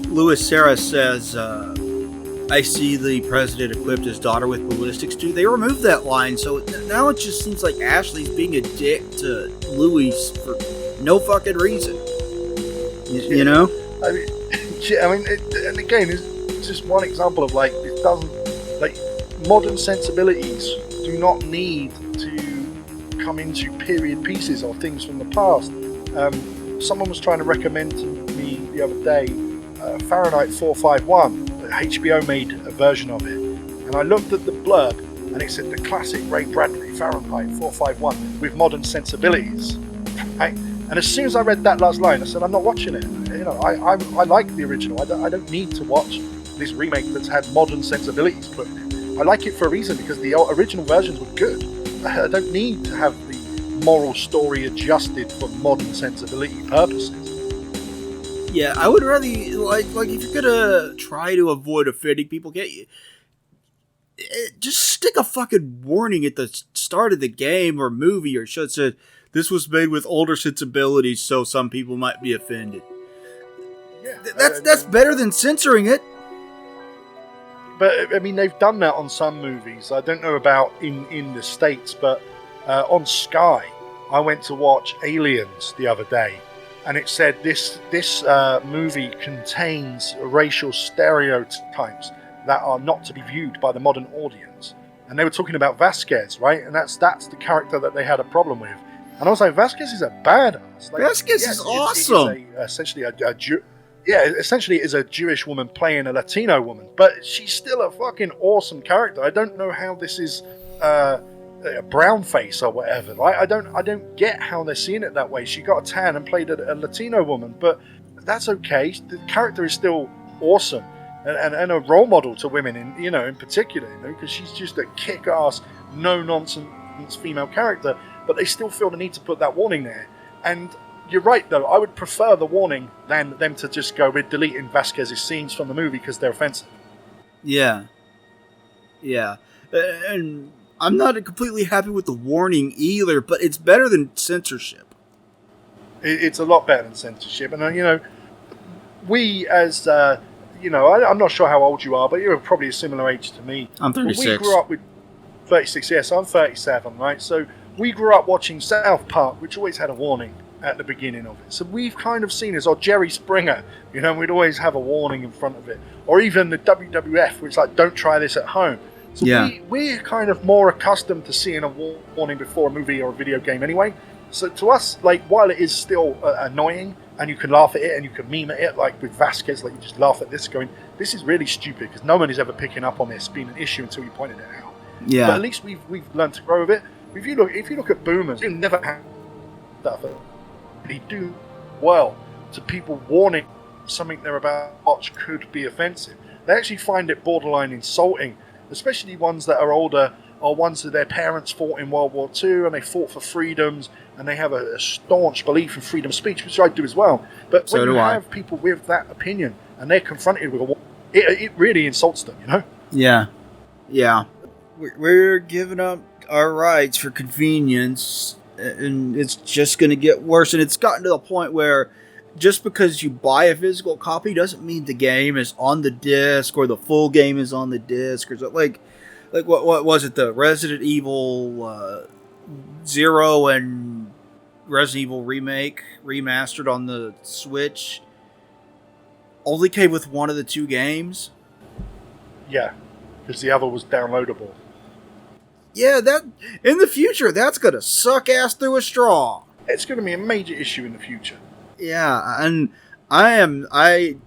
Louis Serra says, "I see the president equipped his daughter with ballistics too." They removed that line, so now it just seems like Ashley's being a dick to Louis for no fucking reason. You know? I mean, and again, it's just one example of like it doesn't like modern sensibilities do not need to come into period pieces or things from the past. Someone was trying to recommend to me the other day Fahrenheit 451. HBO made a version of it, and I looked at the blurb, and it said the classic Ray Bradbury Fahrenheit 451 with modern sensibilities. Right? And as soon as I read that last line, I said, I'm not watching it. You know, I like the original. I don't need to watch this remake that's had modern sensibilities put in it. I like it for a reason, because the original versions were good. I don't need to have the moral story adjusted for modern sensibility purposes. Yeah, I would rather like if you're gonna try to avoid offending people, just stick a fucking warning at the start of the game or movie or show that said this was made with older sensibilities, so some people might be offended. Yeah, that's better than censoring it. But I mean, they've done that on some movies. I don't know about in the States, but on Sky, I went to watch Aliens the other day. And it said this movie contains racial stereotypes that are not to be viewed by the modern audience. And they were talking about Vasquez, right? And that's the character that they had a problem with. And I was like, Vasquez is a badass. Like, Vasquez is awesome. Essentially it is a Jewish woman playing a Latino woman, but she's still a fucking awesome character. I don't know how this is a brown face or whatever, right? I don't get how they're seeing it that way. She got a tan and played a Latino woman, but that's okay. The character is still awesome and a role model to women in particular, because she's just a kick-ass, no-nonsense female character, but they still feel the need to put that warning there. And you're right, though. I would prefer the warning than them to just go, we're deleting Vasquez's scenes from the movie because they're offensive. Yeah. And I'm not completely happy with the warning either, but it's better than censorship. It's a lot better than censorship. And, we as, I'm not sure how old you are, but you're probably a similar age to me. I'm 36. We grew up with 36, yes, I'm 37, right? So we grew up watching South Park, which always had a warning at the beginning of it. So we've kind of seen this, or Jerry Springer, we'd always have a warning in front of it. Or even the WWF, which is like, don't try this at home. So we're kind of more accustomed to seeing a warning before a movie or a video game anyway. So to us, like, while it is still annoying, and you can laugh at it and you can meme at it, like with Vasquez, like you just laugh at this going, this is really stupid, because no one is ever picking up on this being an issue until you pointed it out. Yeah. But at least we've learned to grow with it. If you look at boomers, they never have stuff. They do well to people warning something they're about to watch could be offensive. They actually find it borderline insulting, especially ones that are older, or ones that their parents fought in World War II and they fought for freedoms and they have a staunch belief in freedom of speech, which I do as well. But when you have people with that opinion and they're confronted with it really insults them, Yeah. We're giving up our rights for convenience, and it's just going to get worse. And it's gotten to the point where just because you buy a physical copy doesn't mean the game is on the disc or the full game is on the disc, or like what was it, the Resident Evil 0 and Resident Evil Remake remastered on the Switch only came with one of the two games? Yeah, because the other was downloadable. Yeah, that in the future, that's going to suck ass through a straw. It's going to be a major issue in the future. Yeah, and I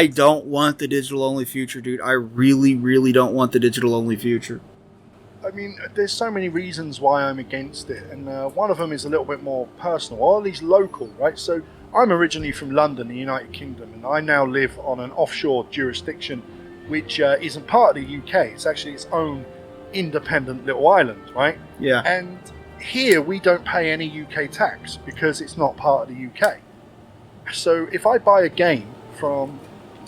don't want the digital-only future, dude. I really, really don't want the digital-only future. I mean, there's so many reasons why I'm against it, and one of them is a little bit more personal, or at least local, right? So I'm originally from London, the United Kingdom, and I now live on an offshore jurisdiction which isn't part of the UK. It's actually its own independent little island, right? Yeah. And here we don't pay any UK tax because it's not part of the UK. So if I buy a game from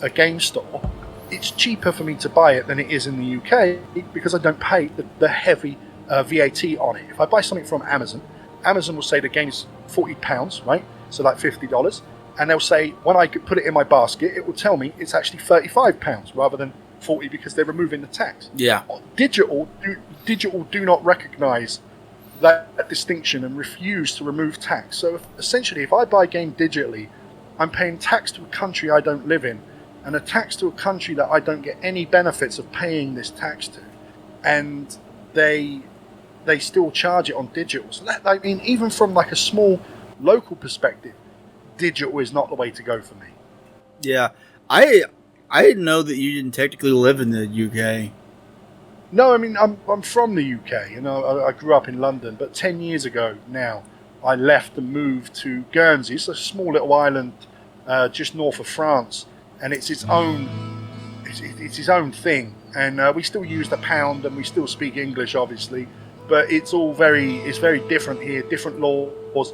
a game store, it's cheaper for me to buy it than it is in the UK because I don't pay the heavy VAT on it. If I buy something from Amazon, Amazon will say the game is £40, right? So like $50. And they'll say, when I put it in my basket, it will tell me it's actually £35 rather than 40 because they're removing the tax. Yeah. Digital do not recognise that distinction and refuse to remove tax. So essentially, if I buy a game digitally, I'm paying tax to a country I don't live in, and a tax to a country that I don't get any benefits of paying this tax to. And they still charge it on digital. So that, I mean, even from like a small local perspective, digital is not the way to go for me. Yeah. I didn't know that you didn't technically live in the UK. No, I mean, I'm from the UK. You know, I grew up in London, but 10 years ago now, I left and moved to Guernsey. It's a small little island just north of France, and it's its own thing. And we still use the pound, and we still speak English, obviously, but it's very different here. Different laws.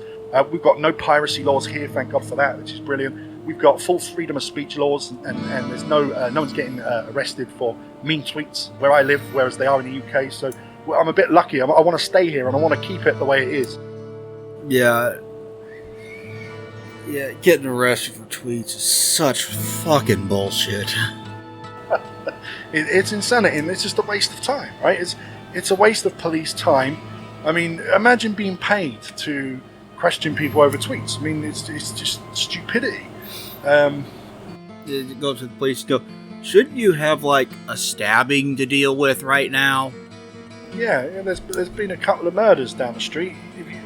We've got no piracy laws here, thank God for that, which is brilliant. We've got full freedom of speech laws, and there's no one's getting arrested for mean tweets where I live, whereas they are in the UK. So I'm a bit lucky. I want to stay here, and I want to keep it the way it is. Yeah. Yeah, getting arrested for tweets is such fucking bullshit. It's insanity, and it's just a waste of time, right? It's a waste of police time. I mean, imagine being paid to question people over tweets. I mean, it's just stupidity. You go to the police and go, shouldn't you have like a stabbing to deal with right now? Yeah, there's been a couple of murders down the street.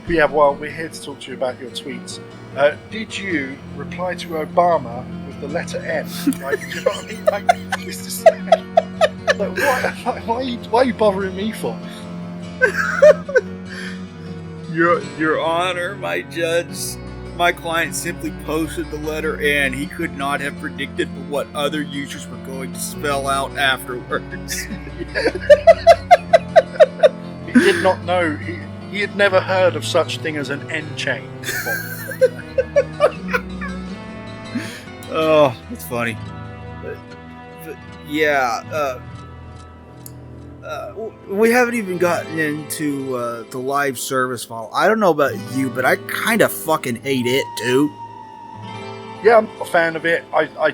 We're here to talk to you about your tweets. Did you reply to Obama with the letter N? Right? Do you know what I mean? Like, it's just like, why are you bothering me for? Your Honor, my judge, my client simply posted the letter N. He could not have predicted what other users were going to spell out afterwards. He did not know. He had never heard of such thing as an N chain before. Oh, that's funny. But yeah, we haven't even gotten into the live service model. I don't know about you, but I kind of fucking hate it too. Yeah, I'm a fan of it. I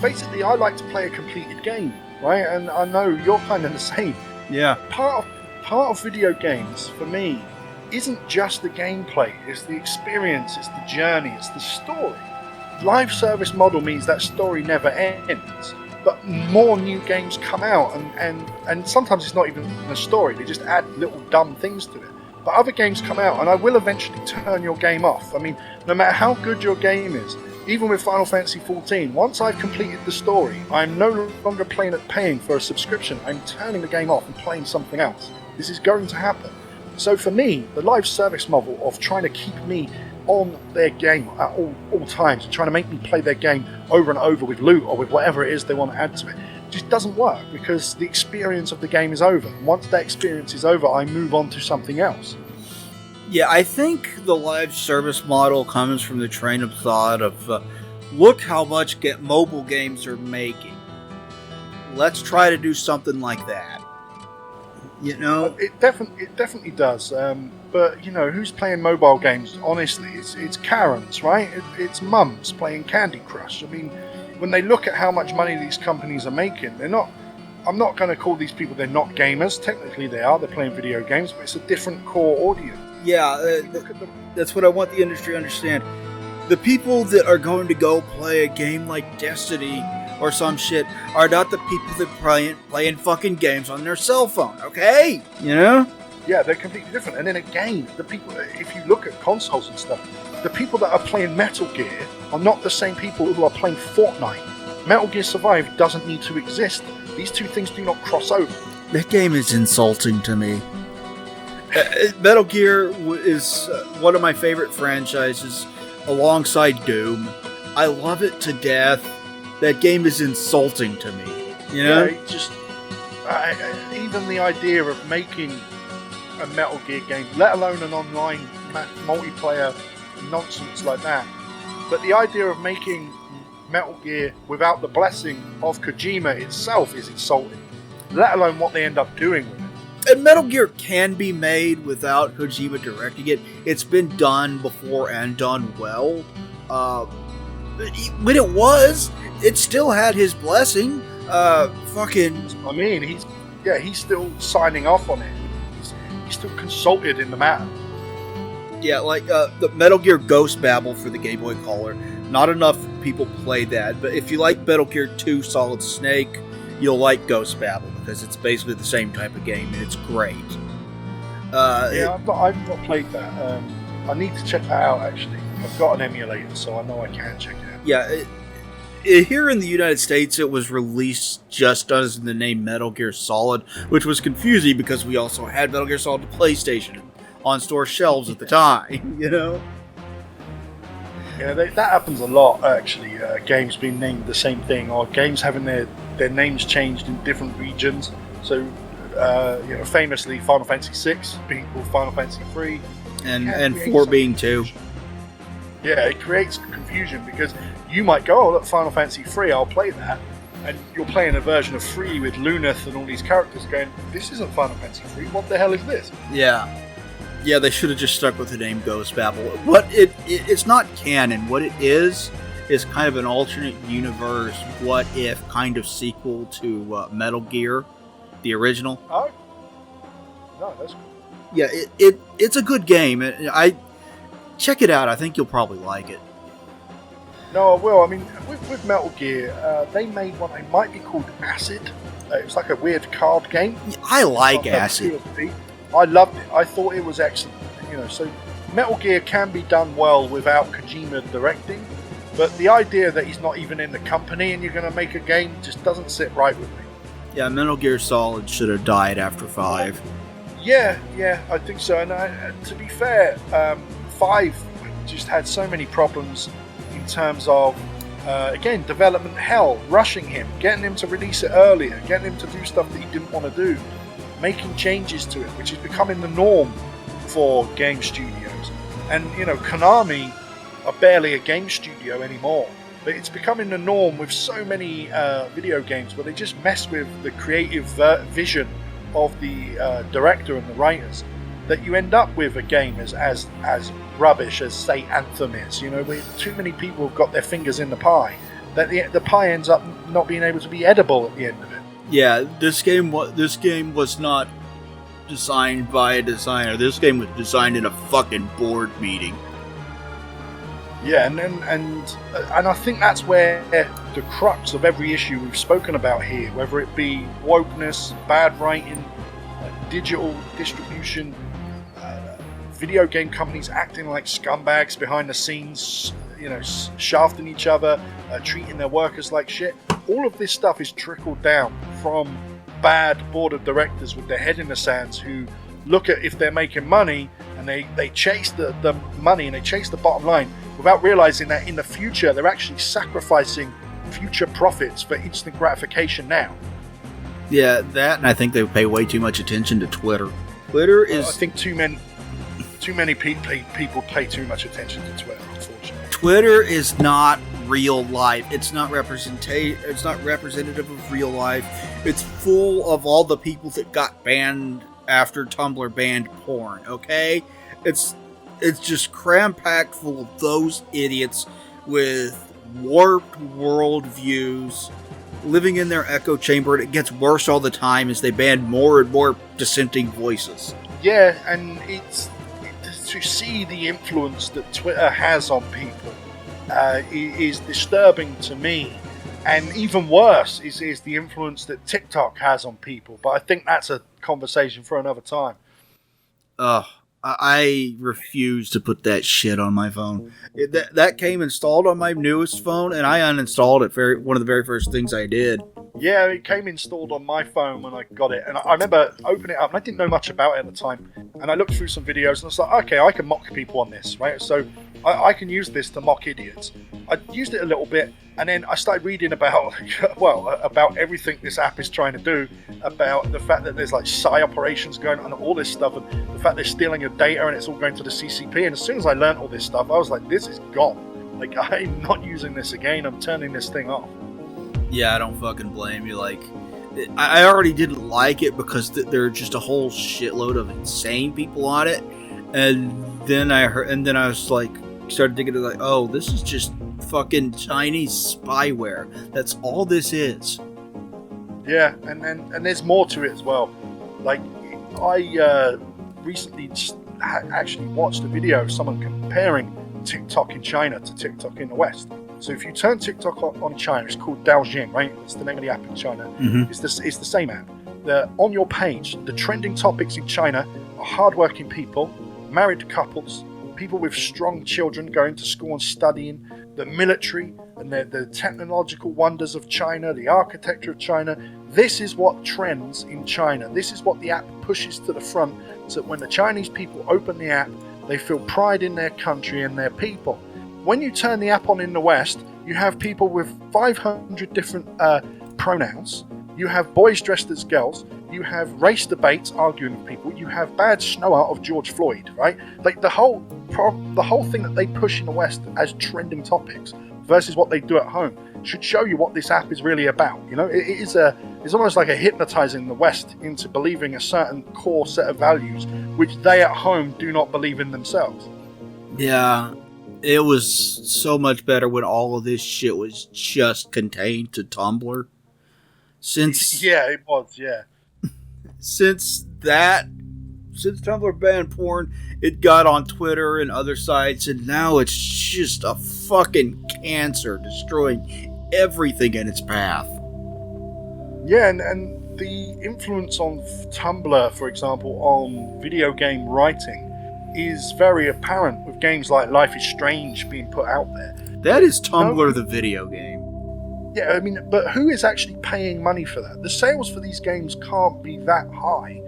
basically I like to play a completed game, right? And I know you're kind of the same. Yeah. Part of video games for me isn't just the gameplay. It's the experience. It's the journey. It's the story. Live service model means that story never ends. But more new games come out, and sometimes it's not even a story, they just add little dumb things to it. But other games come out, and I will eventually turn your game off. I mean, no matter how good your game is, even with Final Fantasy XIV, once I've completed the story, I'm no longer paying for a subscription. I'm turning the game off and playing something else. This is going to happen. So for me, the live service model of trying to keep me on their game at all times and trying to make me play their game over and over with loot or with whatever it is they want to add to it just doesn't work, because the experience of the game is over. And once that experience is over, I move on to something else. Yeah, I think the live service model comes from the train of thought of look how much mobile games are making. Let's try to do something like that. You know, it definitely does. But you know, who's playing mobile games? Honestly, it's Karens, right? It's mums playing Candy Crush. I mean, when they look at how much money these companies are making, they're not. I'm not going to call these people, they're not gamers. Technically, they are. They're playing video games, but it's a different core audience. Yeah, that's what I want the industry to understand. The people that are going to go play a game like Destiny or some shit are not the people that playing fucking games on their cell phone, okay? You know? Yeah, they're completely different. And then again, the people, if you look at consoles and stuff, the people that are playing Metal Gear are not the same people who are playing Fortnite. Metal Gear Survive doesn't need to exist. These two things do not cross over. That game is insulting to me. Metal Gear is one of my favorite franchises alongside Doom. I love it to death. That game is insulting to me. You know? Yeah, just even the idea of making a Metal Gear game, let alone an online multiplayer nonsense like that. But the idea of making Metal Gear without the blessing of Kojima itself is insulting. Let alone what they end up doing with it. And Metal Gear can be made without Kojima directing it. It's been done before and done well. When it was, it still had his blessing. I mean, he's still signing off on it. He's still consulted in the matter. Yeah, like the Metal Gear Ghost Babel for the Game Boy Color. Not enough people play that, but if you like Metal Gear 2 Solid Snake, you'll like Ghost Babel because it's basically the same type of game and it's great. I've not played that. I need to check that out actually. I've got an emulator, so I know I can check it out. Yeah, here in the United States, it was released just under the name Metal Gear Solid, which was confusing because we also had Metal Gear Solid to PlayStation on store shelves at the time, you know? Yeah, that happens a lot, actually. Games being named the same thing, or games having their names changed in different regions. So, famously, Final Fantasy VI being called Final Fantasy 3. And 4 being 2. Yeah, it creates confusion because you might go, oh, look, Final Fantasy 3, I'll play that. And you're playing a version of 3 with Luneth and all these characters going, this isn't Final Fantasy 3, what the hell is this? Yeah. Yeah, they should have just stuck with the name Ghost Babel. What it's not canon. What it is kind of an alternate universe, what if kind of sequel to Metal Gear, the original. Oh, no, that's cool. Yeah, it's a good game. I check it out. I think you'll probably like it. No, I will. I mean, with Metal Gear, they made what they might be called Acid. It was like a weird card game. I like Acid. I loved it. I thought it was excellent. So Metal Gear can be done well without Kojima directing, but the idea that he's not even in the company and you're going to make a game just doesn't sit right with me. Yeah, Metal Gear Solid should have died after 5. Yeah, I think so. And to be fair, 5 just had so many problems in terms of, again, development hell, rushing him, getting him to release it earlier, getting him to do stuff that he didn't want to do, making changes to it, which is becoming the norm for game studios. And, Konami are barely a game studio anymore, but it's becoming the norm with so many video games where they just mess with the creative vision of the director and the writers, that you end up with a game as rubbish as, say, Anthem is. Where too many people have got their fingers in the pie, that the pie ends up not being able to be edible at the end of it. Yeah, this game was not designed by a designer. This game was designed in a fucking board meeting. Yeah, and I think that's where the crux of every issue we've spoken about here, whether it be wokeness, bad writing, digital distribution, video game companies acting like scumbags behind the scenes, shafting each other, treating their workers like shit. All of this stuff is trickled down from bad board of directors with their head in the sands who look at if they're making money and they chase the money and they chase the bottom line without realizing that in the future they're actually sacrificing future profits for instant gratification now. Yeah, that, and I think they pay way too much attention to Twitter. Twitter is... I think too many people pay too much attention to Twitter, unfortunately. Twitter is not real life. It's not representative of real life. It's full of all the people that got banned after Tumblr banned porn, okay? It's just cram-packed full of those idiots with warped worldviews, living in their echo chamber, and it gets worse all the time as they ban more and more dissenting voices. Yeah, and it's to see the influence that Twitter has on people is disturbing to me. And even worse is the influence that TikTok has on people. But I think that's a conversation for another time. I refuse to put that shit on my phone. That came installed on my newest phone, and I uninstalled it. One of the very first things I did. Yeah, it came installed on my phone when I got it, and I remember opening it up, and I didn't know much about it at the time. And I looked through some videos, and I was like, okay, I can mock people on this, right? So I can use this to mock idiots. I used it a little bit, and then I started reading about, about everything this app is trying to do, about the fact that there's like spy operations going on and all this stuff, and the fact they're stealing your data and it's all going to the CCP. And as soon as I learned all this stuff, I was like, this is gone. Like, I'm not using this again. I'm turning this thing off. Yeah, I don't fucking blame you. Like, I already didn't like it because there are just a whole shitload of insane people on it, and then I was like, started thinking like, oh, this is just fucking Chinese spyware. That's all this is. Yeah, and there's more to it as well. Like, I recently actually watched a video of someone comparing TikTok in China to TikTok in the West. So if you turn TikTok on in China, it's called Daojing, right? It's the name of the app in China. Mm-hmm. It's the same app. On your page, the trending topics in China are hardworking people, married couples, people with strong children going to school and studying, the military and the technological wonders of China, the architecture of China. This is what trends in China. This is what the app pushes to the front, so that when the Chinese people open the app, they feel pride in their country and their people. When you turn the app on in the West, you have people with 500 different pronouns. You have boys dressed as girls. You have race debates arguing with people. You have bad snow art of George Floyd, right? Like the whole thing that they push in the West as trending topics versus what they do at home should show you what this app is really about. You know, it's almost like a hypnotizing the West into believing a certain core set of values, which they at home do not believe in themselves. Yeah. It was so much better when all of this shit was just contained to Tumblr. Yeah, it was, yeah. Since Tumblr banned porn, it got on Twitter and other sites, and now it's just a fucking cancer destroying everything in its path. Yeah, and the influence on Tumblr, for example, on video game writing is very apparent with games like Life is Strange being put out there. That is Tumblr, the video game. Yeah, I mean, but who is actually paying money for that? The sales for these games can't be that high.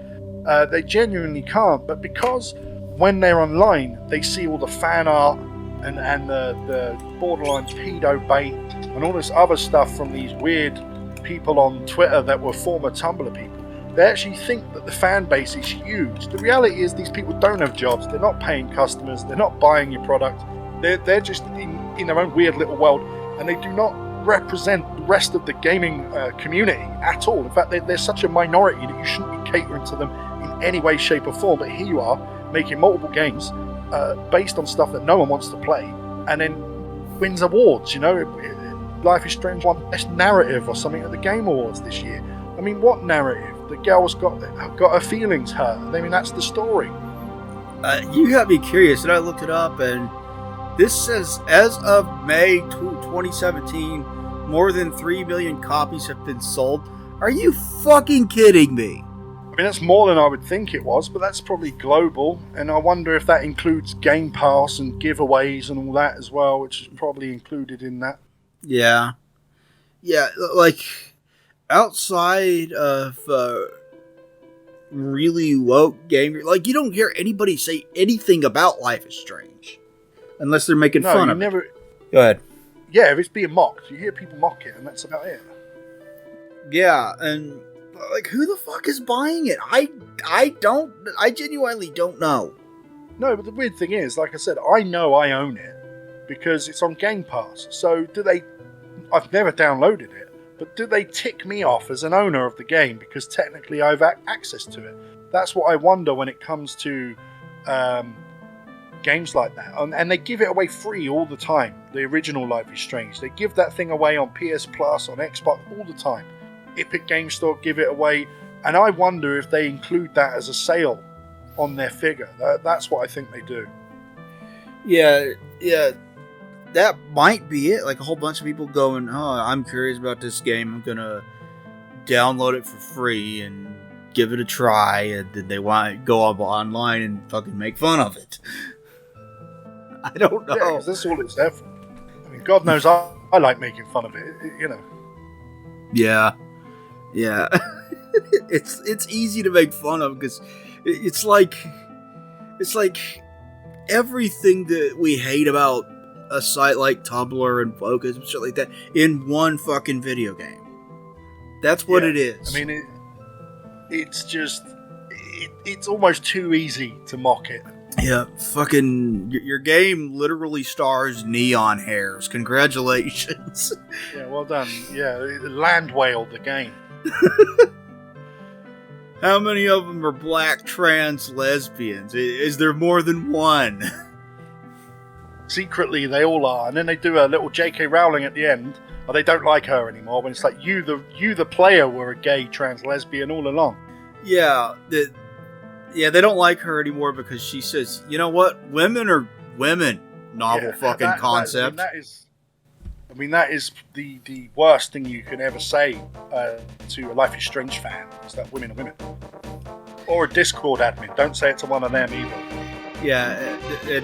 They genuinely can't, but because when they're online, they see all the fan art and the borderline pedo bait and all this other stuff from these weird people on Twitter that were former Tumblr people. They actually think that the fan base is huge. The reality is these people don't have jobs. They're not paying customers. They're not buying your product. They're just in their own weird little world, and they do not represent the rest of the gaming community at all. In fact, they're such a minority that you shouldn't be catering to them in any way, shape or form. But here you are, making multiple games based on stuff that no one wants to play, and then wins awards. You know, Life is Strange won Best Narrative or something at the Game Awards this year. I mean, what narrative? The girl's got her feelings hurt. I mean, that's the story. You got me curious, and I looked it up, and this says, as of May 2017, more than 3 million copies have been sold. Are you fucking kidding me? I mean, that's more than I would think it was, but that's probably global, and I wonder if that includes Game Pass and giveaways and all that as well, which is probably included in that. Yeah. Yeah, like, outside of really woke gamers, like, you don't hear anybody say anything about Life is Strange unless they're making fun of it. Go ahead. Yeah, if it's being mocked, you hear people mock it, and that's about it. Yeah, and like, who the fuck is buying it? I genuinely don't know. No, but the weird thing is, like I said, I know I own it because it's on Game Pass. So do they? I've never downloaded it, but do they tick me off as an owner of the game because technically I've access to it? That's what I wonder when it comes to games like that. And they give it away free all the time. The original Life is Strange. They give that thing away on PS Plus, on Xbox, all the time. Epic Game Store give it away. And I wonder if they include that as a sale on their figure. That's what I think they do. Yeah. That might be it. Like, a whole bunch of people going, oh, I'm curious about this game. I'm going to download it for free and give it a try. And then they want to go up online and fucking make fun of it. I don't know. Yeah, that's all it's there for. I mean, God knows I like making fun of it, you know. Yeah. It's easy to make fun of because it's like everything that we hate about a site like Tumblr and Focus and shit like that in one fucking video game. That's what it is. I mean, it's just it's almost too easy to mock it. Yeah, fucking your game literally stars neon hairs. Congratulations. Yeah, well done. Yeah, Land Whale, the game. How many of them are black trans lesbians? Is there more than one? Secretly, they all are, and then they do a little J.K. Rowling at the end, or they don't like her anymore. When it's like you, the player, were a gay trans lesbian all along. Yeah, they don't like her anymore because she says, you know what, women are women. Novel fucking concept. That is the worst thing you can ever say to a Life is Strange fan, is that women are women. Or a Discord admin. Don't say it to one of them either. Yeah,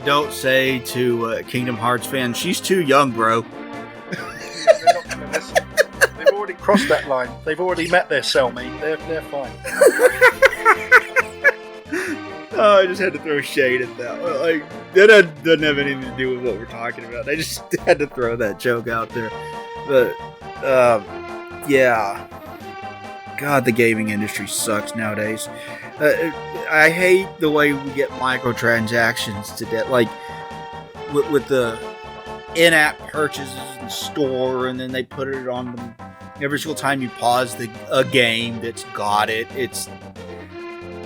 don't say to Kingdom Hearts fan, she's too young, bro. They're not going to listen. They've already crossed that line. They've already met their cellmate. They're fine. Oh, I just had to throw shade at that. Like, that doesn't have anything to do with what we're talking about. I just had to throw that joke out there. But, yeah. God, the gaming industry sucks nowadays. I hate the way we get microtransactions to death. Like, with the in-app purchases in the store, and then they put it on them. Every single time you pause a game that's got it, it's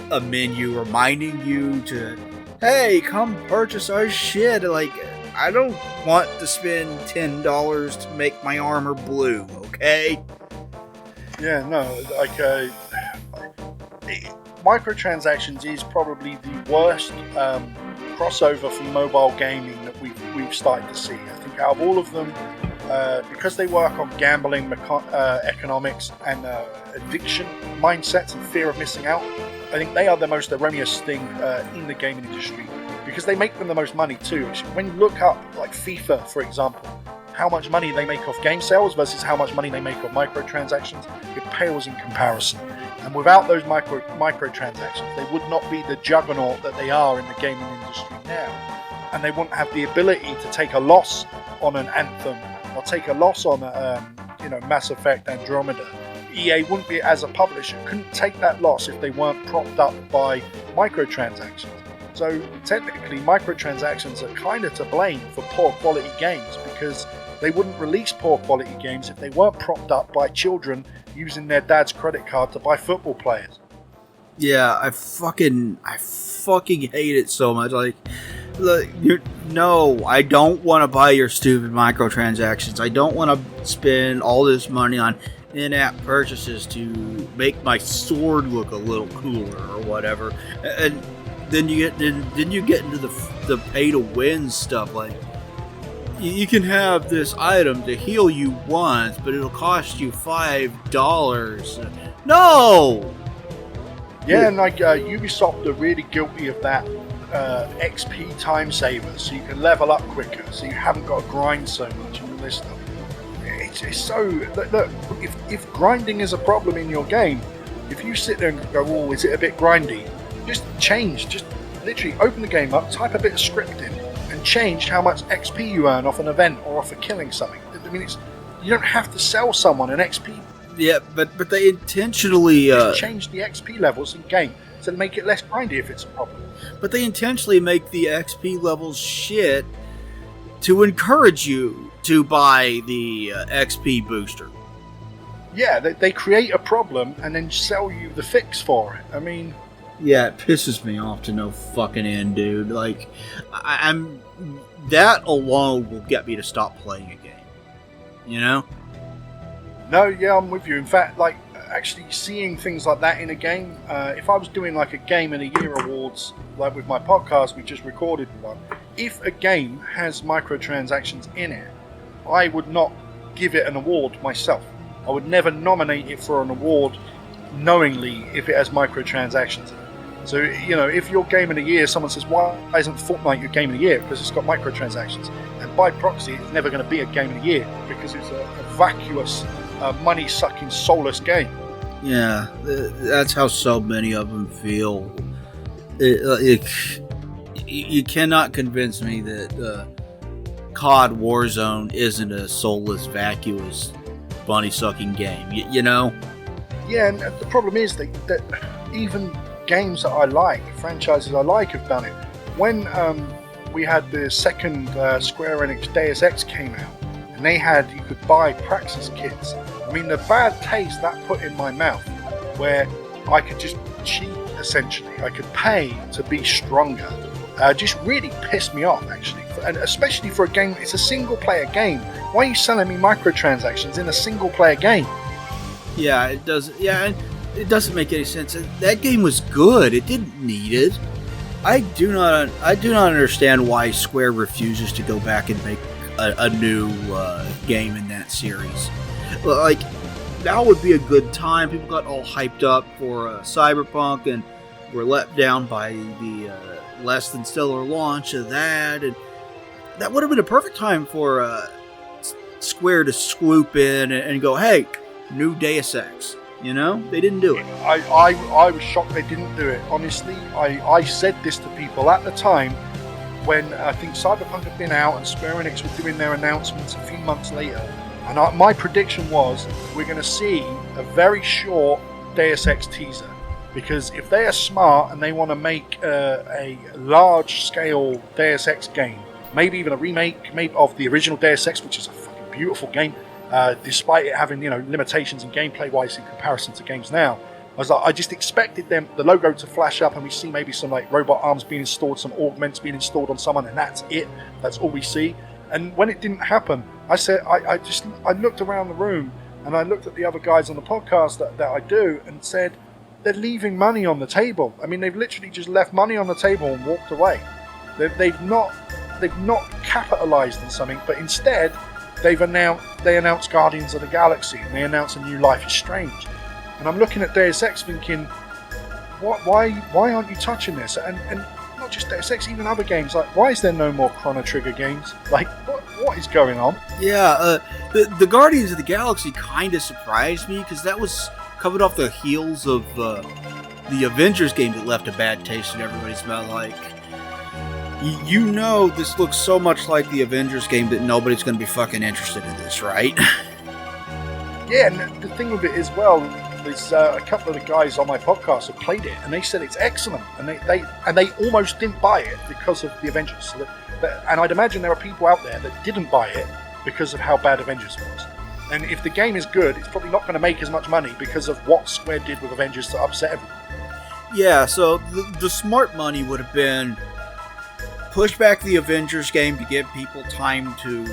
a menu reminding you to, hey, come purchase our shit. Like, I don't want to spend $10 to make my armor blue, okay? Yeah, no, like, microtransactions is probably the worst crossover for mobile gaming that we've started to see. I think out of all of them, because they work on gambling, economics, and addiction mindsets and fear of missing out, I think they are the most erroneous thing in the gaming industry, because they make them the most money too. When you look up, like FIFA, for example, how much money they make off game sales versus how much money they make off microtransactions, it pales in comparison. And without those microtransactions, they would not be the juggernaut that they are in the gaming industry now. And they wouldn't have the ability to take a loss on an Anthem or take a loss on Mass Effect Andromeda. EA wouldn't be, as a publisher, couldn't take that loss if they weren't propped up by microtransactions. So technically, microtransactions are kind of to blame for poor quality games, because they wouldn't release poor quality games if they weren't propped up by children using their dad's credit card to buy football players. Yeah, I fucking hate it so much. Like, look, no, I don't want to buy your stupid microtransactions. I don't want to spend all this money on in-app purchases to make my sword look a little cooler or whatever. And then you get into the pay-to-win stuff. Like, you can have this item to heal you once, but it'll cost you $5. No! Yeah, and like Ubisoft are really guilty of that XP time saver, so you can level up quicker, so you haven't got to grind so much and all this stuff. It's so... Look, if grinding is a problem in your game, if you sit there and go, oh, is it a bit grindy? Just literally open the game up, type a bit of script in, and change how much XP you earn off an event or off of killing something. I mean, you don't have to sell someone an XP. Yeah, but they intentionally change the XP levels in game to make it less grindy if it's a problem. But they intentionally make the XP levels shit to encourage you to buy the XP booster. Yeah, they create a problem and then sell you the fix for it. I mean... Yeah, it pisses me off to no fucking end, dude. Like, I'm... That alone will get me to stop playing a game. You know? No, yeah, I'm with you. In fact, like, actually seeing things like that in a game, if I was doing like a Game of the Year awards, like with my podcast, we just recorded one, if a game has microtransactions in it, I would not give it an award myself. I would never nominate it for an award knowingly if it has microtransactions in it. So, if your Game of the Year, someone says, why isn't Fortnite your Game of the Year? Because it's got microtransactions. And by proxy, it's never going to be a Game of the Year because it's a vacuous, money-sucking, soulless game. Yeah, that's how so many of them feel. You cannot convince me that COD Warzone isn't a soulless, vacuous, bunny-sucking game, you know? Yeah, and the problem is that even games that I like, franchises I like, have done it. When we had the second Square Enix Deus Ex came out, and you could buy Praxis kits, I mean, the bad taste that put in my mouth, where I could just cheat, essentially. I could pay to be stronger. Just really pissed me off, actually. And especially for a game, it's a single-player game. Why are you selling me microtransactions in a single-player game? Yeah, it does. Yeah, it doesn't make any sense. That game was good. It didn't need it. I do not understand why Square refuses to go back and make a new game in that series. Like, now would be a good time. People got all hyped up for Cyberpunk and were let down by the less than stellar launch of that, and that would have been a perfect time for Square to swoop in and go, hey, new Deus Ex. You know, they didn't do it. I was shocked they didn't do it. Honestly, I said this to people at the time when I think Cyberpunk had been out and Square Enix were doing their announcements a few months later. And my prediction was we're going to see a very short Deus Ex teaser. Because if they are smart and they want to make a large-scale Deus Ex game, maybe even a remake of the original Deus Ex, which is a fucking beautiful game, despite it having limitations in gameplay-wise in comparison to games now, I just expected the logo to flash up and we see maybe some like robot arms being installed, some augments being installed on someone, and that's it. That's all we see. And when it didn't happen, I said I looked around the room and I looked at the other guys on the podcast that I do and said, they're leaving money on the table. I mean, they've literally just left money on the table and walked away. They've not capitalized on something, but instead they announced Guardians of the Galaxy and they announced a new Life is Strange. And I'm looking at Deus Ex thinking, why aren't you touching this? And not just Deus Ex, even other games. Like, why is there no more Chrono Trigger games? Like, what is going on? Yeah, the Guardians of the Galaxy kind of surprised me because that was coming off the heels of the Avengers game that left a bad taste in everybody's mouth. Like, this looks so much like the Avengers game that nobody's going to be fucking interested in this, right? Yeah, and the thing with it as well is a couple of the guys on my podcast have played it, and they said it's excellent, and they almost didn't buy it because of the Avengers. So and I'd imagine there are people out there that didn't buy it because of how bad Avengers was. And if the game is good, it's probably not going to make as much money because of what Square did with Avengers to upset everyone. Yeah, so the smart money would have been push back the Avengers game to give people time to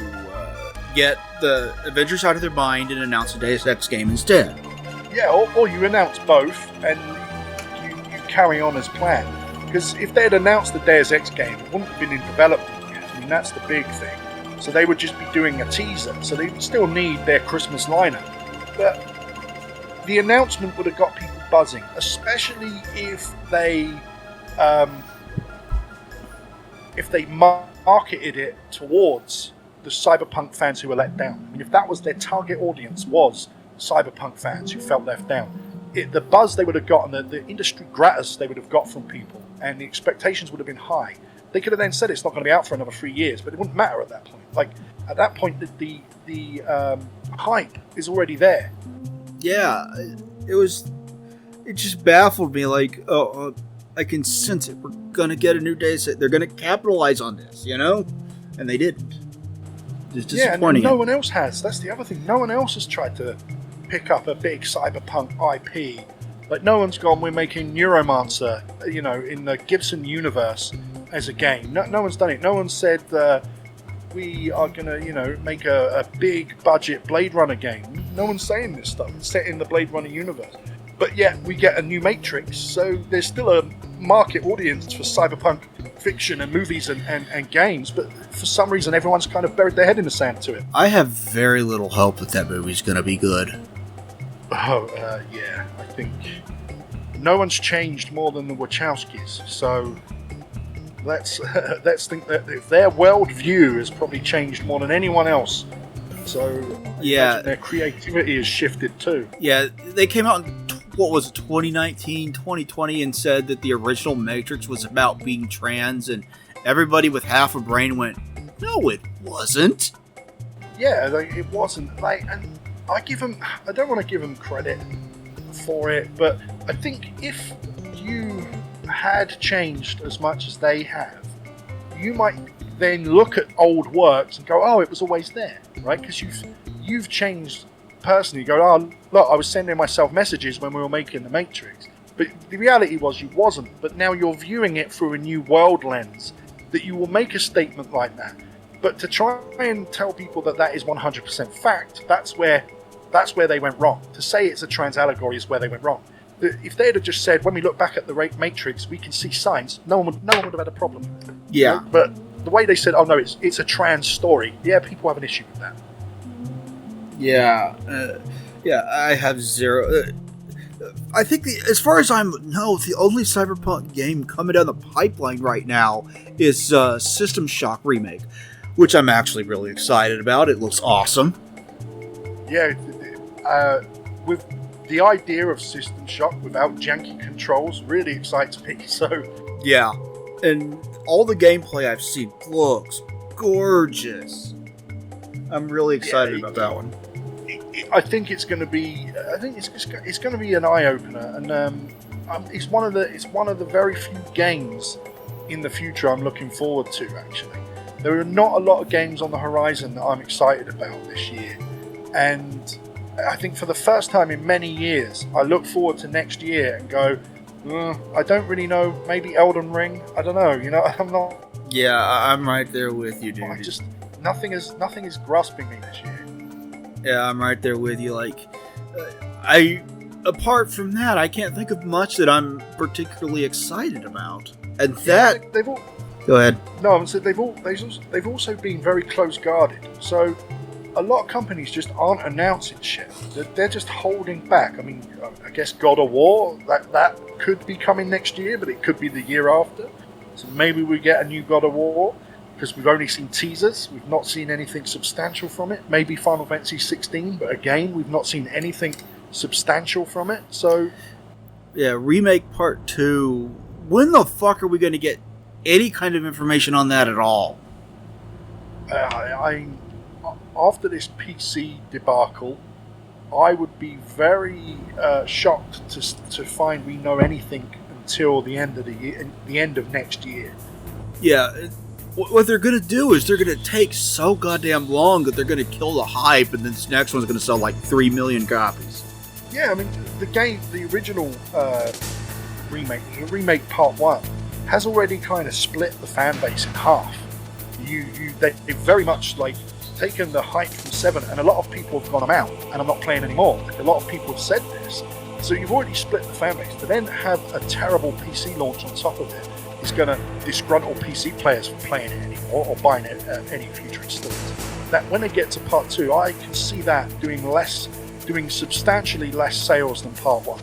get the Avengers out of their mind and announce a Deus Ex game instead. Yeah, or you announce both and you carry on as planned. Because if they had announced the Deus Ex game, it wouldn't have been in development yet. I mean, that's the big thing. So they would just be doing a teaser. So they would still need their Christmas lineup. But the announcement would have got people buzzing, especially if they marketed it towards the Cyberpunk fans who were let down. I mean, if that was their target audience, was Cyberpunk fans who felt left down, the buzz they would have got and the industry gratis they would have got from people, and the expectations would have been high. They could have then said it's not going to be out for another 3 years, but it wouldn't matter at that point. Like, at that point, the hype is already there. Yeah, it just baffled me. Like, I can sense it. We're going to get a new Deus Ex. They're going to capitalize on this, And they didn't. It's disappointing. Yeah, and no one else has. That's the other thing. No one else has tried to pick up a big Cyberpunk IP. Like, no one's gone, we're making Neuromancer, in the Gibson universe as a game. No one's done it. No one said, we are going to, make a big budget Blade Runner game. No one's saying this stuff. It's set in the Blade Runner universe. But yet, we get a new Matrix, so there's still a market audience for cyberpunk fiction and movies and games, but for some reason everyone's kind of buried their head in the sand to it. I have very little hope that movie's going to be good. Yeah, I think no one's changed more than the Wachowskis, so let's think that if their worldview has probably changed more than anyone else, so yeah, their creativity has shifted too. Yeah, they came out in 2019, 2020, and said that the original Matrix was about being trans, and everybody with half a brain went, no, it wasn't. Yeah, it wasn't. And I don't want to give them credit for it, but I think if you had changed as much as they have, you might then look at old works and go, oh, it was always there, right? Because you've changed person. You go, oh, look, I was sending myself messages when we were making The Matrix. But the reality was you wasn't. But now you're viewing it through a new world lens, that you will make a statement like that. But to try and tell people that that is 100% fact, that's where they went wrong. To say it's a trans allegory is where they went wrong. If they'd have just said, when we look back at the Matrix, we can see signs, no one would have had a problem. Yeah. But the way they said, oh no, it's a trans story, yeah, people have an issue with that. Yeah. I have zero. I think, as far as I know, the only Cyberpunk game coming down the pipeline right now is System Shock Remake, which I'm actually really excited about. It looks awesome. Yeah, with the idea of System Shock without janky controls really excites me. So yeah, and all the gameplay I've seen looks gorgeous. I'm really excited about that one. I think it's going to be. I think it's going to be an eye opener, and it's one of the very few games in the future I'm looking forward to. Actually, there are not a lot of games on the horizon that I'm excited about this year, and I think for the first time in many years, I look forward to next year and go, I don't really know. Maybe Elden Ring. I don't know. You know, I'm not. Yeah, I'm right there with you, dude. Nothing is grasping me this year. Yeah, I'm right there with you. Like, apart from that, I can't think of much that I'm particularly excited about. And that they've all. Go ahead. No, I'm saying they've also been very close guarded. So a lot of companies just aren't announcing shit. They're just holding back. I mean, I guess God of War that could be coming next year, but it could be the year after. So maybe we get a new God of War. Because we've only seen teasers, we've not seen anything substantial from it. Maybe Final Fantasy 16, but again, we've not seen anything substantial from it. So, yeah, Remake Part 2. When the fuck are we going to get any kind of information on that at all? After this PC debacle, I would be very shocked to find we know anything until the end of the year, the end of next year. Yeah. What they're going to do is they're going to take so goddamn long that they're going to kill the hype, and then this next one's going to sell like 3 million copies. Yeah, I mean, the original remake Part 1, has already kind of split the fan base in half. They've very much like taken the hype from 7, and a lot of people have gone out, and I'm not playing anymore. A lot of people have said this. So you've already split the fan base. To then have a terrible PC launch on top of it, is going to disgruntle PC players from playing it anymore or buying it any future installments. That when they get to Part 2, I can see that doing substantially less sales than Part 1.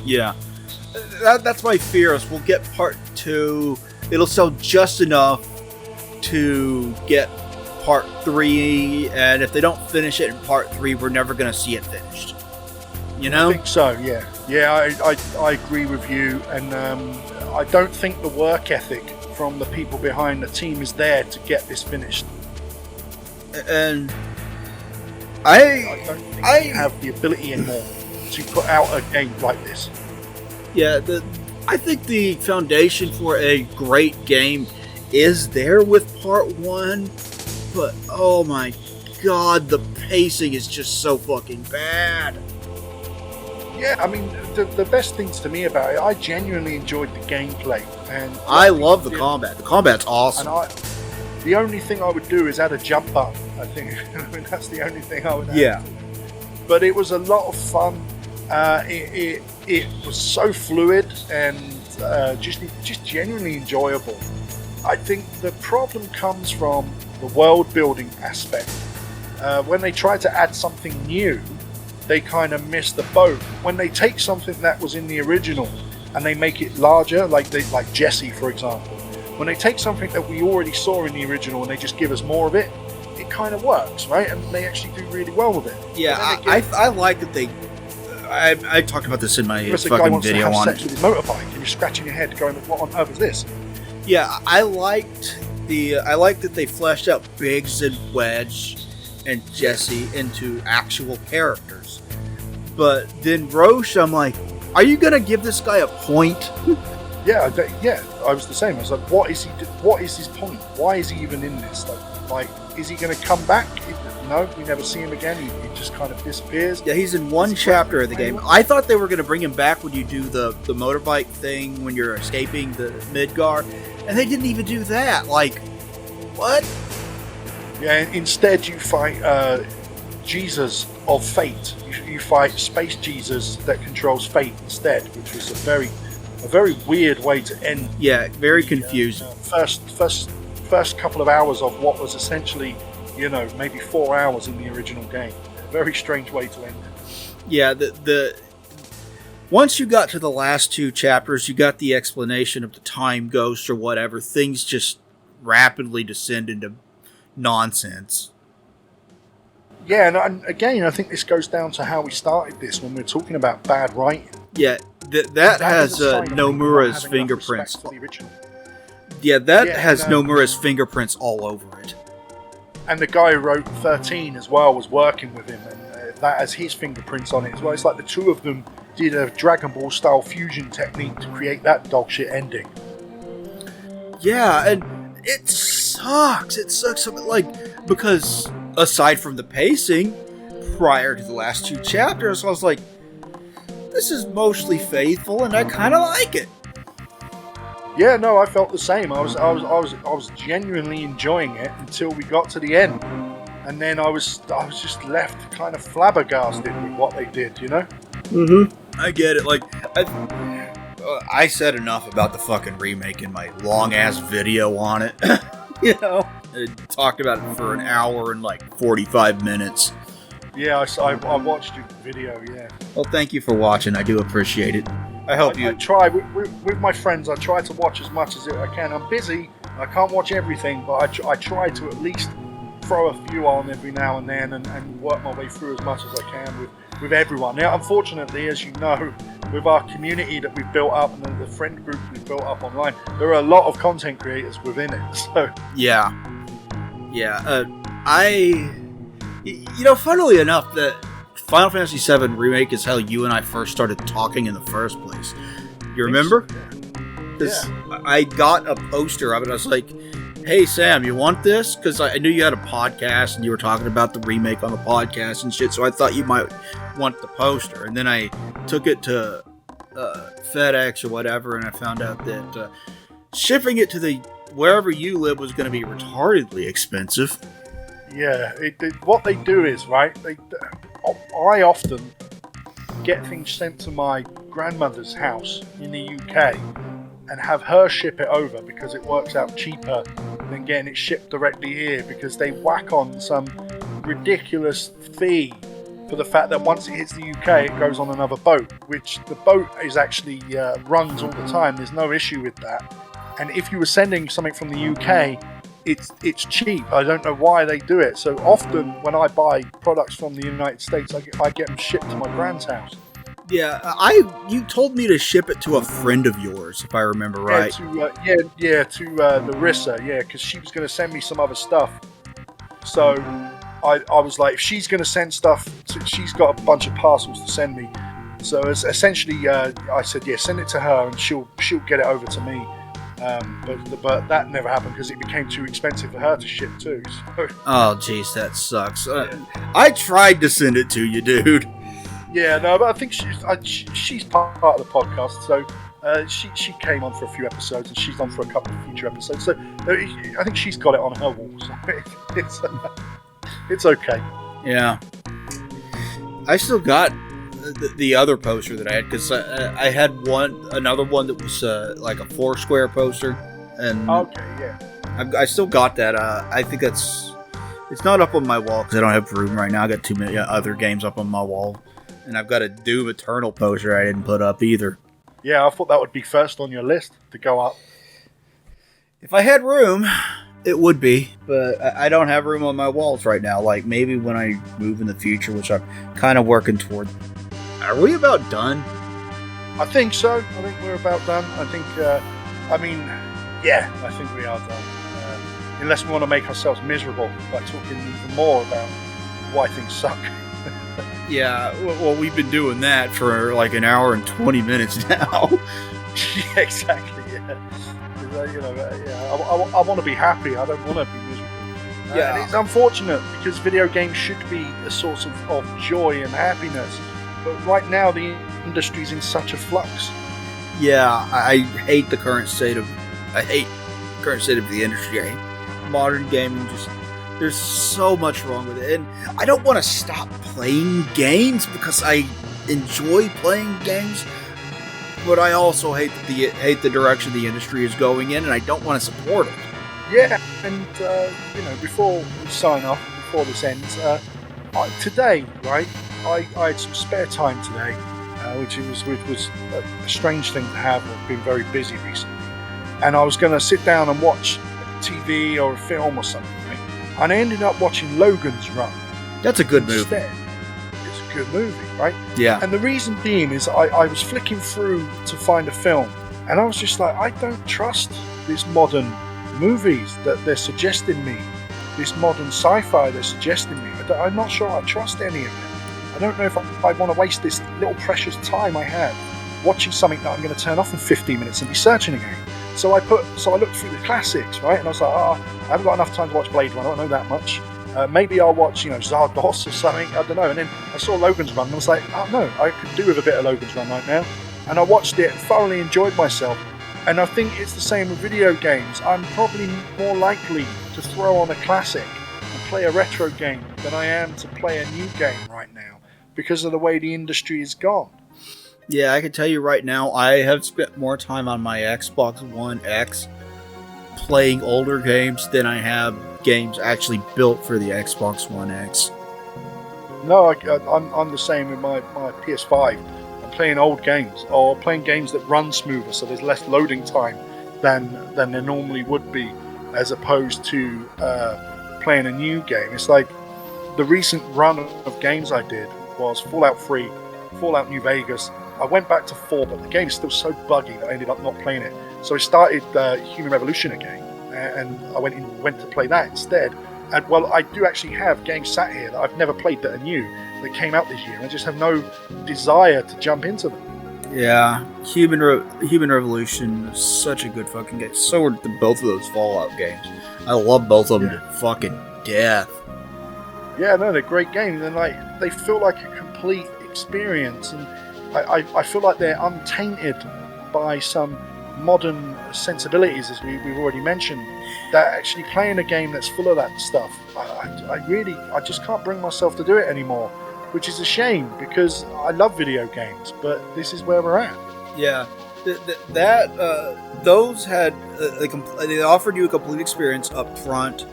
Yeah, that's my fear. Is we'll get Part 2, it'll sell just enough to get Part 3, and if they don't finish it in Part 3, we're never going to see it finished. You know? I think so. Yeah. I agree with you, and I don't think the work ethic from the people behind the team is there to get this finished. And I don't think they have the ability anymore to put out a game like this. Yeah, I think the foundation for a great game is there with Part 1, but oh my god, the pacing is just so fucking bad. Yeah, I mean, the best things to me about it, I genuinely enjoyed the gameplay, and I love the combat. The combat's awesome. And the only thing I would do is add a jump button. I think I mean, that's the only thing I would add. Yeah. But it was a lot of fun. It was so fluid and just genuinely enjoyable. I think the problem comes from the world building aspect. When they try to add something new, they kind of miss the boat. When they take something that was in the original and they make it larger, like Jesse, for example. When they take something that we already saw in the original and they just give us more of it, it kind of works, right? And they actually do really well with it. Yeah, I like that they. I talked about this in my fucking guy wants video to have on sex with his motorbike, and you're scratching your head, going, "What on earth is this?" Yeah, I liked that they fleshed out Biggs and Wedge and Jesse into actual characters. But then Roche, I'm like, are you gonna give this guy a point? Yeah, I was the same. I was like, what is he? What is his point? Why is he even in this? Like, is he going to come back? No, we never see him again. He just kind of disappears. Yeah, he's in one chapter of the game. I thought they were going to bring him back when you do the motorbike thing when you're escaping the Midgar, and they didn't even do that. Like, what? Yeah, instead you fight Jesus of Fate. You fight Space Jesus that controls Fate instead, which was a very weird way to end. Yeah, very confusing. First couple of hours of what was essentially, maybe 4 hours in the original game. Very strange way to end it. Yeah, the once you got to the last 2 chapters, you got the explanation of the time ghost or whatever. Things just rapidly descend into nonsense. Yeah, and again, I think this goes down to how we started this when we're talking about bad writing. Yeah, that has Nomura's fingerprints. Yeah, that has Nomura's fingerprints all over it. And the guy who wrote 13 as well was working with him, and that has his fingerprints on it as well. It's like the two of them did a Dragon Ball style fusion technique to create that dogshit ending. Yeah, and it sucks. It sucks because aside from the pacing, prior to the last 2 chapters, I was like, this is mostly faithful, and I kind of like it. Yeah, no, I felt the same. I was genuinely enjoying it until we got to the end, and then I was just left kind of flabbergasted with what they did. Mm-hmm. I get it. Like, I said enough about the fucking remake in my long ass video on it. I talked about it for an hour and 45 minutes. Yeah, I watched your video. Yeah. Well, thank you for watching. I do appreciate it. I hope you. I try with my friends. I try to watch as much as I can. I'm busy. I can't watch everything, but I try to at least throw a few on every now and then and work my way through as much as I can with everyone. Now, unfortunately, as you know, with our community that we've built up and the friend group we've built up online, there are a lot of content creators within it. So yeah. Funnily enough, that Final Fantasy VII Remake is how you and I first started talking in the first place. You remember? Because I got a poster of it. I was like, hey, Sam, you want this? Because I knew you had a podcast and you were talking about the remake on the podcast and shit, so I thought you might want the poster. And then I took it to FedEx or whatever, and I found out that shipping it to wherever you live was going to be retardedly expensive. Yeah, what they do is, right, I often get things sent to my grandmother's house in the UK and have her ship it over because it works out cheaper than getting it shipped directly here, because they whack on some ridiculous fee for the fact that once it hits the UK it goes on another boat, which the boat is actually runs all the time. There's no issue with that. And if you were sending something from the UK, it's cheap. I don't know why they do it. So often when I buy products from the United States, I get them shipped to my grand's house. Yeah, you told me to ship it to a friend of yours, if I remember right. To Larissa, because she was going to send me some other stuff. So I was like, if she's going to send stuff, she's got a bunch of parcels to send me. So essentially, I said, send it to her, and she'll get it over to me. But that never happened because it became too expensive for her to ship too. So. Oh, jeez, that sucks. I tried to send it to you, dude. Yeah, no, but I think she's part of the podcast, so she came on for a few episodes, and she's on for a couple of future episodes. So I think she's got it on her wall, so it's okay. Yeah, I still got the other poster that I had, because I had another one that was like a Foursquare poster, and I still got that. I think it's not up on my wall because I don't have room right now. I got too many other games up on my wall, and I've got a Doom Eternal poster I didn't put up either. Yeah, I thought that would be first on your list to go up. If I had room, it would be, but I don't have room on my walls right now. Like, maybe when I move in the future, which I'm kind of working toward. Are we about done? I think so. I think we're about done. I think, I think we are done. Unless we want to make ourselves miserable by talking even more about why things suck. Yeah, well, we've been doing that for like an hour and 20 minutes now. Yeah, exactly. Yeah. I want to be happy. I don't want to be miserable. Yeah. And it's unfortunate because video games should be a source of joy and happiness, but right now the industry's in such a flux. Yeah, I hate the current state of the industry. I hate modern gaming. Just there's so much wrong with it, and I don't want to stop playing games because I enjoy playing games. But I also hate the direction the industry is going in, and I don't want to support it. Yeah, and before we sign off, before this ends, today, right? I had some spare time today, which was a strange thing to have. I've been very busy recently, and I was going to sit down and watch TV or a film or something, right? And I ended up watching Logan's Run. That's a good movie. Instead. It's a good movie, right? Yeah. And the reason being is I was flicking through to find a film, and I was just like, I don't trust this modern movies that they're suggesting me, this modern sci-fi they're suggesting me. I'm not sure I trust any of it. I don't know if I want to waste this little precious time I have watching something that I'm going to turn off in 15 minutes and be searching again. So I looked through the classics, right? And I was like, I haven't got enough time to watch Blade Runner. I don't know that much. Maybe I'll watch, Zardos or something. I don't know. And then I saw Logan's Run and I was like, oh no, I could do with a bit of Logan's Run right now. And I watched it and thoroughly enjoyed myself. And I think it's the same with video games. I'm probably more likely to throw on a classic and play a retro game than I am to play a new game right now because of the way the industry is gone. Yeah, I can tell you right now, I have spent more time on my Xbox One X playing older games than I have games actually built for the Xbox One X. No, I'm the same with my PS5. Playing old games or playing games that run smoother, so there's less loading time than there normally would be, as opposed to playing a new game. It's like the recent run of games I did was Fallout 3, Fallout New Vegas. I went back to 4, but the game is still so buggy that I ended up not playing it. So I started Human Revolution again, and I went to play that instead. And well, I do actually have games sat here that I've never played that are new, that came out this year, and I just have no desire to jump into them. Yeah, Human Revolution is such a good fucking game. So are both of those Fallout games. I love both of them to fucking death. Yeah, no, they're great games, and they feel like a complete experience, and I feel like they're untainted by some modern sensibilities, as we've already mentioned. That actually playing a game that's full of that stuff, I just can't bring myself to do it anymore, which is a shame because I love video games, but this is where we're at. Yeah, those had they offered you a complete experience up front,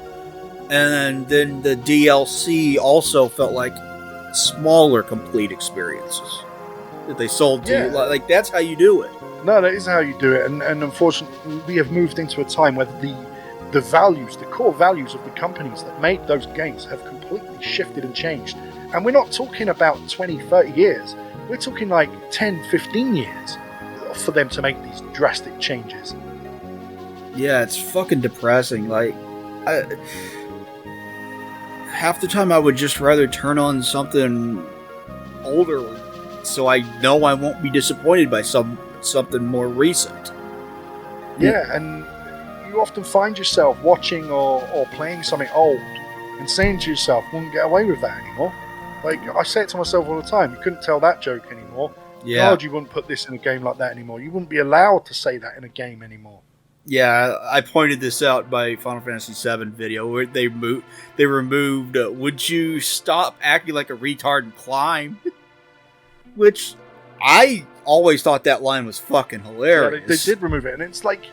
and then the DLC also felt like smaller complete experiences that they sold to you. Like that's how you do it. No, that is how you do it, and unfortunately we have moved into a time where the values, the core values of the companies that made those games have completely shifted and changed. And we're not talking about 20, 30 years. We're talking like 10, 15 years for them to make these drastic changes. Yeah, it's fucking depressing. Like, half the time I would just rather turn on something older so I know I won't be disappointed by something more recent. Yeah, and you often find yourself watching or playing something old and saying to yourself, wouldn't get away with that anymore. Like, I say it to myself all the time, you couldn't tell that joke anymore. Yeah. God, you wouldn't put this in a game like that anymore. You wouldn't be allowed to say that in a game anymore. Yeah, I pointed this out by Final Fantasy VII video where they removed would you stop acting like a retard and climb? Which I always thought that line was fucking hilarious. Yeah, they did remove it, and it's like,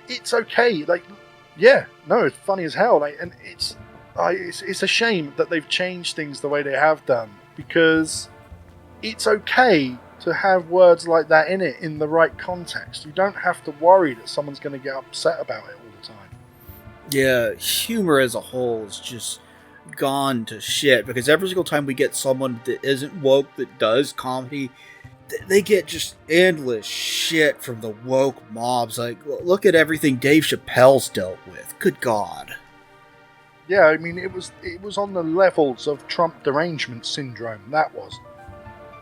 it's okay. Like, yeah, no, it's funny as hell. Like, and it's a shame that they've changed things the way they have done, because it's okay to have words like that in it in the right context. You don't have to worry that someone's going to get upset about it all the time. Yeah, humor as a whole is just gone to shit, because every single time we get someone that isn't woke that does comedy, they get just endless shit from the woke mobs. Like, look at everything Dave Chappelle's dealt with. Good God. Yeah, I mean, it was on the levels of Trump derangement syndrome. That was.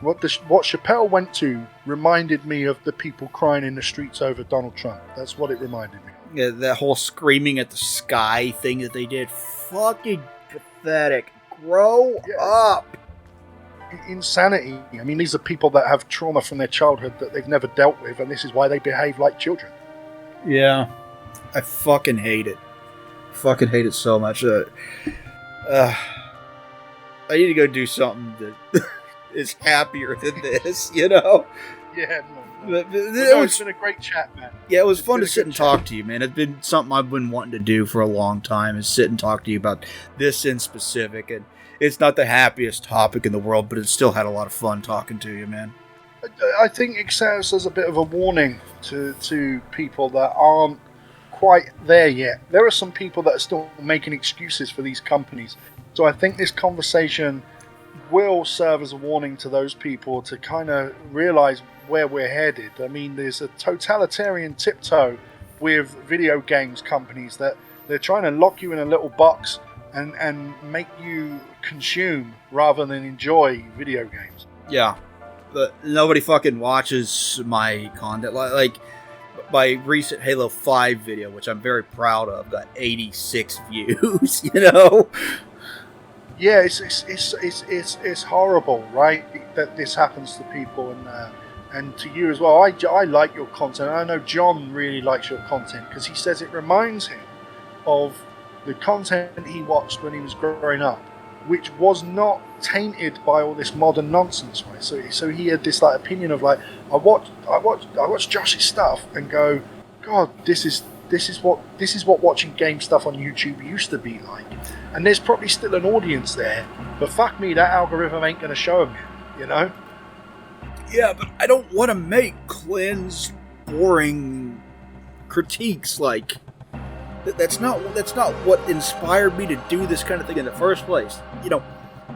What Chappelle went to reminded me of the people crying in the streets over Donald Trump. That's what it reminded me of. Yeah, that whole screaming at the sky thing that they did. Fucking pathetic. Grow up. Insanity. I mean, these are people that have trauma from their childhood that they've never dealt with, and this is why they behave like children. Yeah. I fucking hate it. Fucking hate it so much. I need to go do something that is happier than this, you know? Yeah, It's been a great chat, man. Yeah, it was fun to sit and talk to you, man. It's been something I've been wanting to do for a long time, is sit and talk to you about this in specific. And it's not the happiest topic in the world, but it still had a lot of fun talking to you, man. I think it serves as a bit of a warning to people that aren't quite there yet. There are some people that are still making excuses for these companies. So I think this conversation will serve as a warning to those people to kind of realize where we're headed. I mean, there's a totalitarian tiptoe with video games companies that they're trying to lock you in a little box and make you consume rather than enjoy video games. Yeah, but nobody fucking watches my content. Like my recent Halo 5 video, which I'm very proud of, got 86 views, you know? Yeah, it's horrible, right? That this happens to people and to you as well. I like your content. I know John really likes your content because he says it reminds him of the content he watched when he was growing up, which was not tainted by all this modern nonsense, right? So he had this like opinion of like, I watch Josh's stuff and go, God, this is what watching game stuff on YouTube used to be like. And there's probably still an audience there, but fuck me, that algorithm ain't gonna show them it, you know? Yeah, but I don't want to make cleansed, boring critiques. Like that's not what inspired me to do this kind of thing in the first place. You know,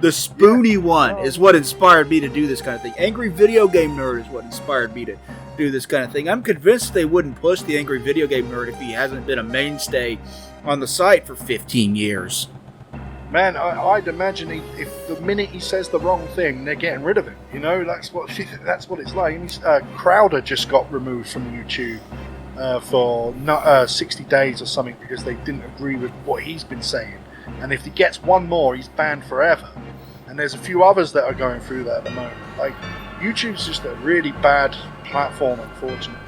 the Spoony one is what inspired me to do this kind of thing. Angry Video Game Nerd is what inspired me to do this kind of thing. I'm convinced they wouldn't push the Angry Video Game Nerd if he hasn't been a mainstay on the site for 15 years. Man, I'd imagine if the minute he says the wrong thing, they're getting rid of him. You know, that's what it's like. And Crowder just got removed from YouTube for 60 days or something because they didn't agree with what he's been saying. And if he gets one more, he's banned forever. And there's a few others that are going through that at the moment. Like, YouTube's just a really bad platform, unfortunately.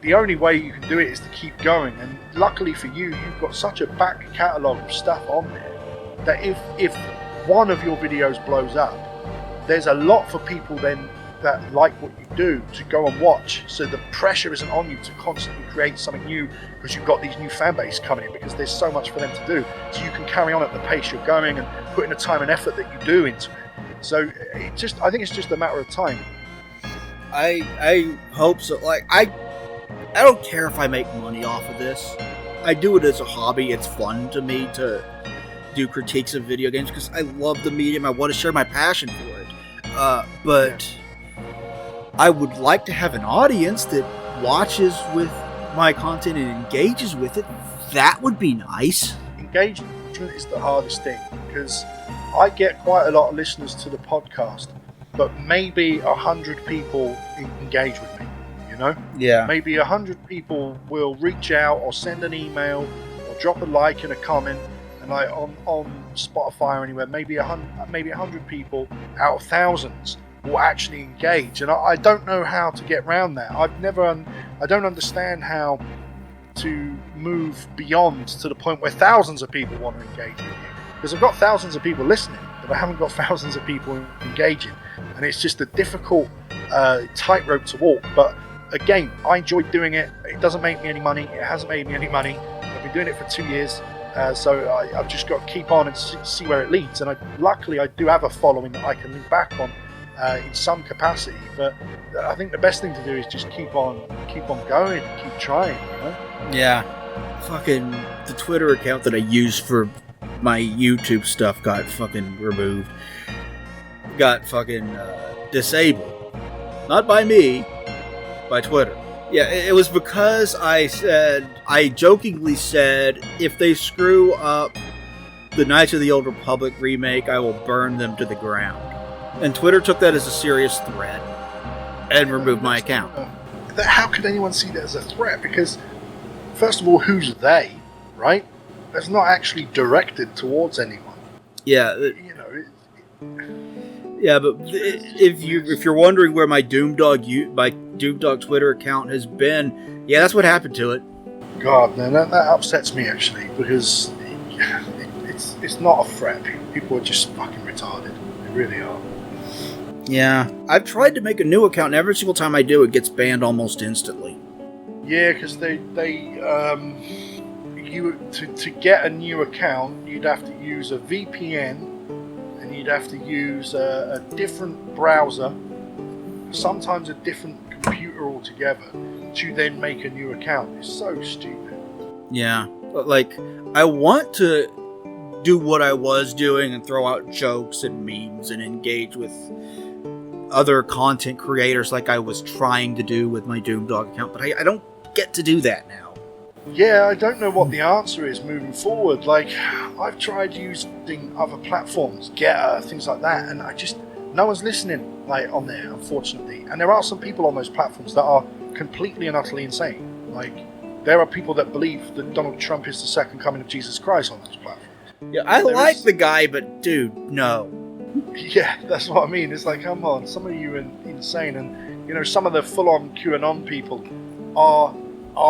The only way you can do it is to keep going. And luckily for you, you've got such a back catalogue of stuff on there that if one of your videos blows up, there's a lot for people then that like what you do to go and watch. So the pressure isn't on you to constantly create something new because you've got these new fan base coming in, because there's so much for them to do. So you can carry on at the pace you're going and put in the time and effort that you do into it. So I think it's just a matter of time. I hope so. Like I don't care if I make money off of this. I do it as a hobby. It's fun to me to do critiques of video games because I love the medium. I want to share my passion for it. But I would like to have an audience that watches with my content and engages with it. That would be nice. Engagement is the hardest thing because I get quite a lot of listeners to the podcast, but maybe 100 people engage with me, you know? Yeah. Maybe 100 people will reach out or send an email or drop a like and a comment, and like on Spotify or anywhere, maybe 100 people out of thousands will actually engage. And I don't know how to get around that. I don't understand how to move beyond to the point where thousands of people want to engage with you. Because I've got thousands of people listening, but I haven't got thousands of people engaging. And it's just a difficult tightrope to walk. But again, I enjoy doing it. It doesn't make me any money. It hasn't made me any money. I've been doing it for 2 years. So I've just got to keep on and see where it leads. And luckily, I do have a following that I can look back on in some capacity. But I think the best thing to do is just keep on going, keep trying. You know? Yeah, fucking the Twitter account that I use for my YouTube stuff got fucking removed. Got fucking disabled. Not by me, by Twitter. Yeah, it was because I jokingly said, if they screw up the Knights of the Old Republic remake, I will burn them to the ground. And Twitter took that as a serious threat and removed my account. How could anyone see that as a threat? Because, first of all, who's they, right? That's not actually directed towards anyone. Yeah. You know. Yeah, but if you're wondering where my Doomdog Twitter account has been, yeah, that's what happened to it. God, no, that upsets me actually, because it's not a threat. People are just fucking retarded. They really are. Yeah, I've tried to make a new account, and every single time I do, it gets banned almost instantly. Yeah, because to get a new account, you'd have to use a VPN, and you'd have to use a different browser, sometimes a different computer altogether, to then make a new account. It's so stupid. Yeah, like, I want to do what I was doing and throw out jokes and memes and engage with other content creators like I was trying to do with my Doomdog account, but I don't get to do that now. Yeah, I don't know what the answer is moving forward. Like, I've tried using other platforms, Getter, things like that, and no one's listening, like, on there, unfortunately. And there are some people on those platforms that are completely and utterly insane. Like, there are people that believe that Donald Trump is the second coming of Jesus Christ on those platforms. Yeah, I like the guy, but dude, no. Yeah, that's what I mean. It's like, come on, some of you are insane, and you know, some of the full-on QAnon people are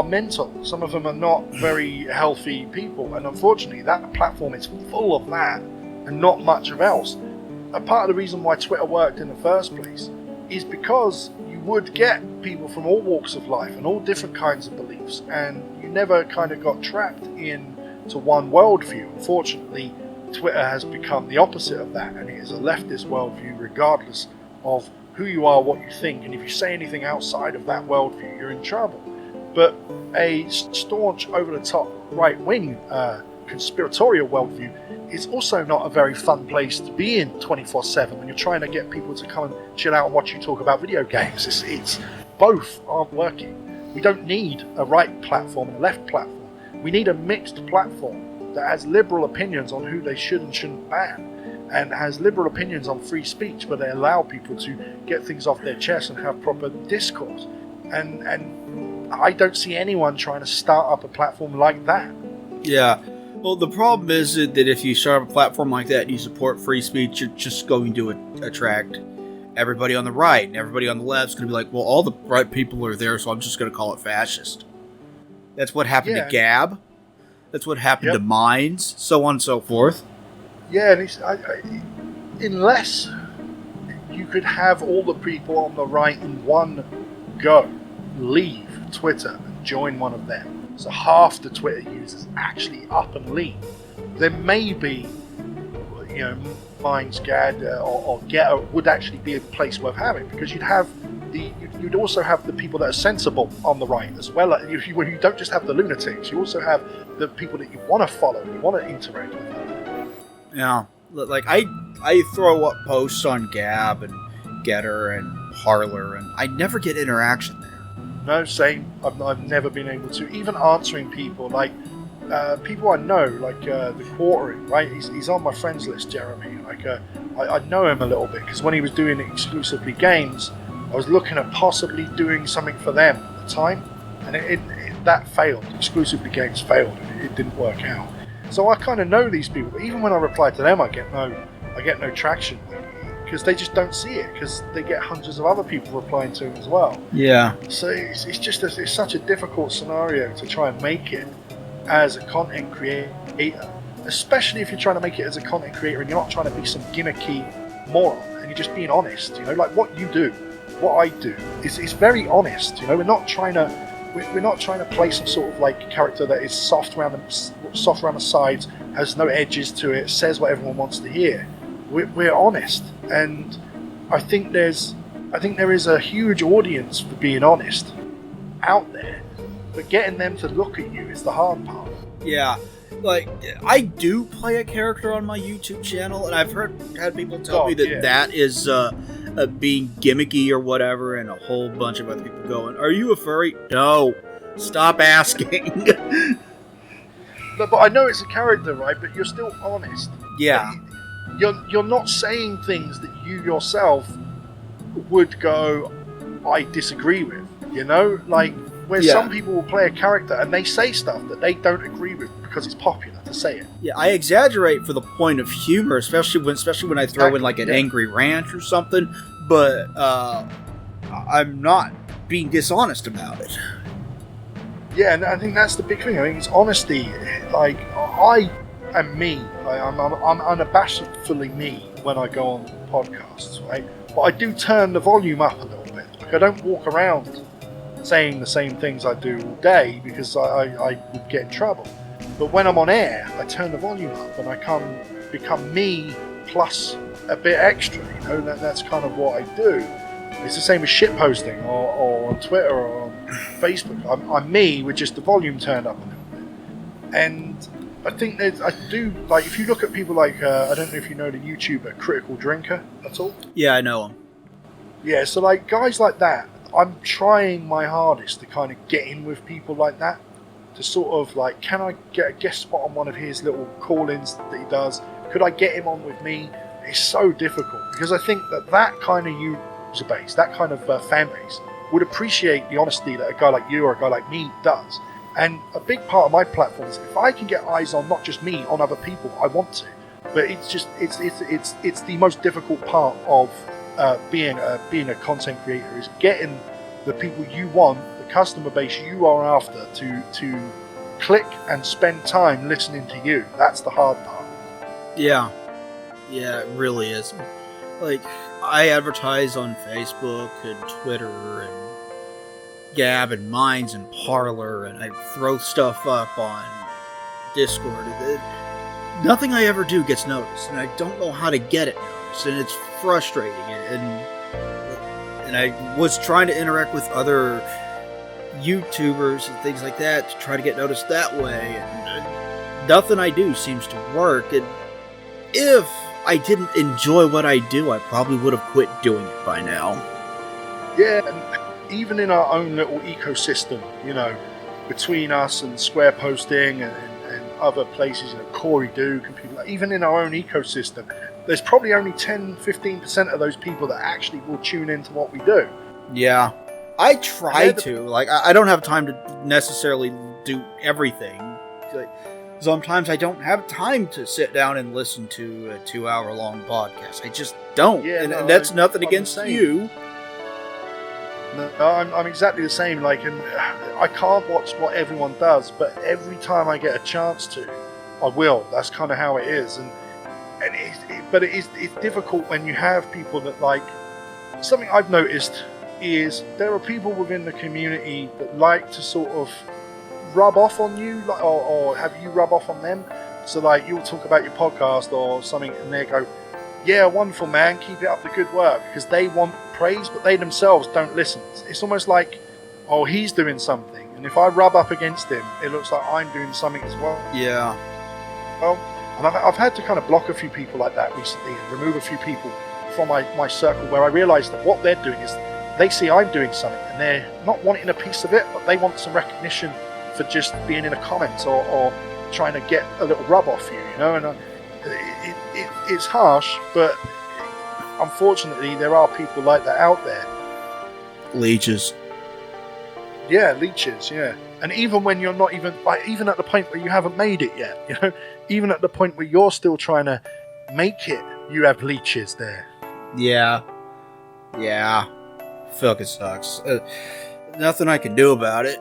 mental. Some of them are not very healthy people, and unfortunately, that platform is full of that, and not much of else. And part of the reason why Twitter worked in the first place is because you would get people from all walks of life and all different kinds of beliefs, and you never kind of got trapped into one worldview. Unfortunately, Twitter has become the opposite of that, and it is a leftist worldview regardless of who you are, what you think, and if you say anything outside of that worldview, you're in trouble. But a staunch, over-the-top, right-wing conspiratorial worldview is also not a very fun place to be in 24/7 when you're trying to get people to come and chill out and watch you talk about video games. It's both aren't working. We don't need a right platform and a left platform. We need a mixed platform that has liberal opinions on who they should and shouldn't ban, and has liberal opinions on free speech, but they allow people to get things off their chest and have proper discourse. And I don't see anyone trying to start up a platform like that. Yeah. Well, the problem is that if you start up a platform like that and you support free speech, you're just going to attract everybody on the right, and everybody on the left is going to be like, well, all the right people are there, so I'm just going to call it fascist. That's what happened to Gab. That's what happened to Minds, so on and so forth. Yeah, and unless you could have all the people on the right in one go leave Twitter and join one of them, so half the Twitter users actually up and leave, then maybe, you know, Minds, Gad, or Getter would actually be a place worth having, because you'd also have the people that are sensible on the right as well. You don't just have the lunatics, you also have the people that you want to follow, you want to interact with. Yeah, like I throw up posts on Gab and Getter and Parler, and I never get interaction there. No, same. I've never been able to. Even answering people, like people I know, like the Quartering, right? He's on my friends list, Jeremy. Like I know him a little bit, because when he was doing exclusively games, I was looking at possibly doing something for them at the time, and that failed. Exclusively games failed, and it didn't work out. So I kind of know these people, but even when I reply to them, I get no traction, because they just don't see it, because they get hundreds of other people replying to them as well. Yeah. So it's such a difficult scenario to try and make it as a content creator, especially if you're trying to make it as a content creator and you're not trying to be some gimmicky moron, and you're just being honest. You know, like what you do. What I do is very honest. You know, we're not trying to play some sort of like character that is soft around the sides, has no edges to it, says what everyone wants to hear. We're honest, and I think there is a huge audience for being honest out there, but getting them to look at you is the hard part. Yeah. Like, I do play a character on my YouTube channel, and I've had people tell me that that is being gimmicky or whatever, and a whole bunch of other people going, "Are you a furry?" No, stop asking. But I know it's a character, right? But you're still honest. Yeah. you're not saying things that you yourself would go, I disagree with. Like where some people will play a character and they say stuff that they don't agree with because it's popular to say it. Yeah, I exaggerate for the point of humor, especially when I throw in like an angry rant or something. But I'm not being dishonest about it. Yeah, and I think that's the big thing. I think it's honesty. Like I am me. I'm unabashedly me when I go on podcasts, right? But I do turn the volume up a little bit. Like I don't walk around saying the same things I do all day because I would get in trouble. But when I'm on air, I turn the volume up and I become me plus a bit extra. That's kind of what I do. It's the same as shit posting or on Twitter or on Facebook. I'm me with just the volume turned up a little bit. And I think I do, like, if you look at people like, I don't know if you know the YouTuber Critical Drinker at all. Yeah, I know him. Yeah, so like guys like that, I'm trying my hardest to kind of get in with people like that, to sort of like, can I get a guest spot on one of his little call-ins that he does? Could I get him on with me? It's so difficult because I think that kind of user base, that kind of fan base would appreciate the honesty that a guy like you or a guy like me does. And a big part of my platform is if I can get eyes on not just me, on other people, I want to. But it's the most difficult part of being a content creator, is getting the people you want, the customer base you are after, to click and spend time listening to you. That's the hard part. Yeah, it really is. Like, I advertise on Facebook and Twitter and Gab and Minds and Parler, and I throw stuff up on Discord. Nothing I ever do gets noticed, and I don't know how to get it noticed, and it's frustrating. And I was trying to interact with other YouTubers and things like that to try to get noticed that way, and nothing I do seems to work. And if I didn't enjoy what I do, I probably would have quit doing it by now. Yeah, and even in our own little ecosystem, between us and Square Posting and other places, Corey Duke and people, even in our own ecosystem, there's probably only 10-15% of those people that actually will tune into what we do. Yeah, I try to. Like, I don't have time to necessarily do everything. Like, sometimes I don't have time to sit down and listen to a 2-hour-long podcast. I just don't. Yeah, and that's nothing against you. No, I'm exactly the same. Like, and I can't watch what everyone does, but every time I get a chance to, I will. That's kind of how it is. But it's difficult when you have people that, like, something I've noticed is there are people within the community that like to sort of rub off on you, or have you rub off on them. So like, you'll talk about your podcast or something and they go, yeah, wonderful man, keep it up the good work, because they want praise but they themselves don't listen. It's almost like, oh, he's doing something, and if I rub up against him, it looks like I'm doing something as well. Yeah. Well, and I've had to kind of block a few people like that recently and remove a few people from my circle, where I realise that what they're doing is they see I'm doing something and they're not wanting a piece of it, but they want some recognition for just being in a comment or trying to get a little rub off you, and it's harsh, but unfortunately there are people like that out there. Leeches. Yeah, leeches, yeah. And even when you're not even at the point where you haven't made it yet, even at the point where you're still trying to make it, you have leeches there. Yeah. Fucking sucks. Nothing I can do about it.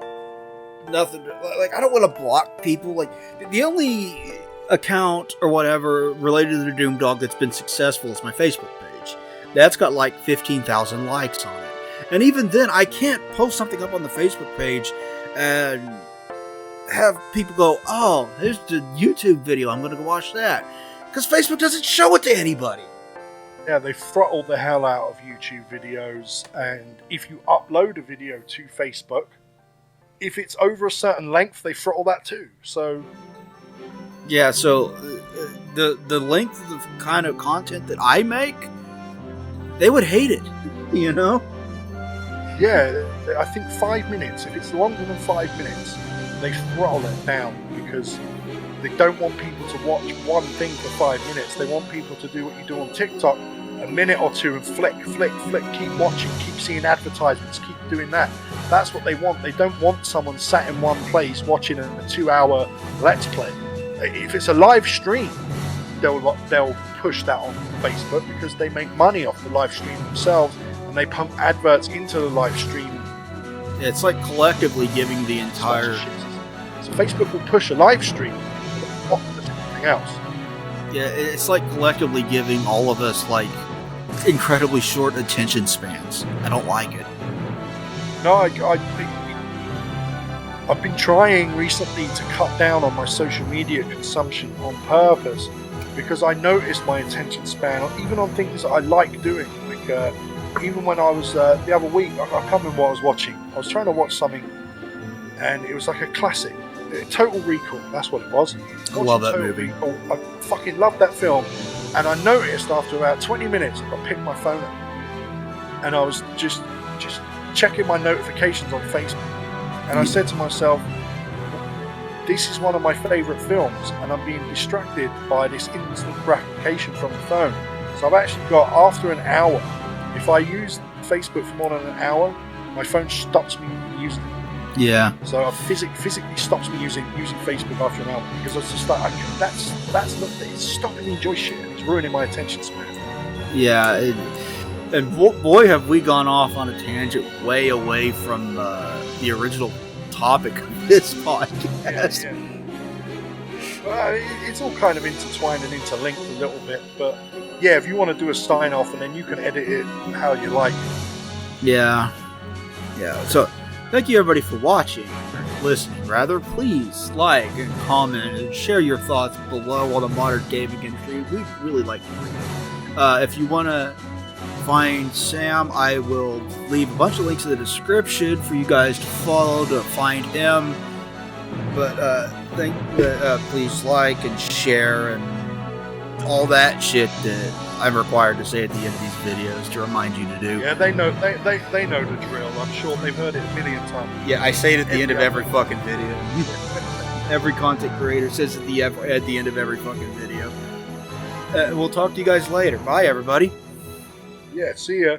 Nothing. Like, I don't want to block people. Like, the only account or whatever related to the Doom Dog that's been successful is my Facebook page. That's got like 15,000 likes on it. And even then, I can't post something up on the Facebook page and have people go, oh, here's the YouTube video, I'm going to go watch that. Because Facebook doesn't show it to anybody. Yeah, they throttle the hell out of YouTube videos, and if you upload a video to Facebook, if it's over a certain length, they throttle that too. So yeah, so the length of the kind of content that I make, they would hate it, Yeah, I think 5 minutes. If it's longer than 5 minutes, they throttle it down, because They don't want people to watch one thing for 5 minutes. They want people to do what you do on TikTok, a minute or two, and flick, keep watching, keep seeing advertisements, keep doing that. That's what they want. They don't want someone sat in one place watching a 2-hour Let's Play. If it's a live stream, they'll push that on Facebook because they make money off the live stream themselves, and they pump adverts into the live stream. It's like collectively giving the entire... So Facebook will push a live stream off of everything else. Yeah, it's like collectively giving all of us like incredibly short attention spans. I don't like it. No, I've been trying recently to cut down on my social media consumption on purpose because I noticed my attention span, even on things that I like doing. Like even when I was the other week, I can't remember what I was watching. I was trying to watch something, and it was like a classic, Total Recall. That's what it was. I love that movie. Recall. I fucking love that film, and I noticed after about 20 minutes, I picked my phone up, and I was just checking my notifications on Facebook, and I said to myself, this is one of my favourite films, and I'm being distracted by this instant gratification from the phone. So I've actually got, after an hour, if I use Facebook for more than an hour, my phone stops me using it. Yeah. So it physically stops me using Facebook after an hour because it's just like that's not, it's stopping me enjoy shit, and it's ruining my attention span. Yeah. And boy, have we gone off on a tangent way away from the original topic of this podcast. Yeah. Well, it's all kind of intertwined and interlinked a little bit, but yeah, if you want to do a sign off, and then you can edit it how you like. Yeah. So, thank you everybody for watching, or listening rather. Please like and comment and share your thoughts below on the modern gaming industry. We'd really like to read it. If you want to find Sam, I will leave a bunch of links in the description for you guys to follow to find him. But please like and share and all that shit that I'm required to say at the end of these videos to remind you to do. Yeah, they know the drill. I'm sure they've heard it a million times. Yeah, I say it at the end of every fucking video. Every content creator says it at the end of every fucking video. We'll talk to you guys later. Bye, everybody. Yeah, see ya.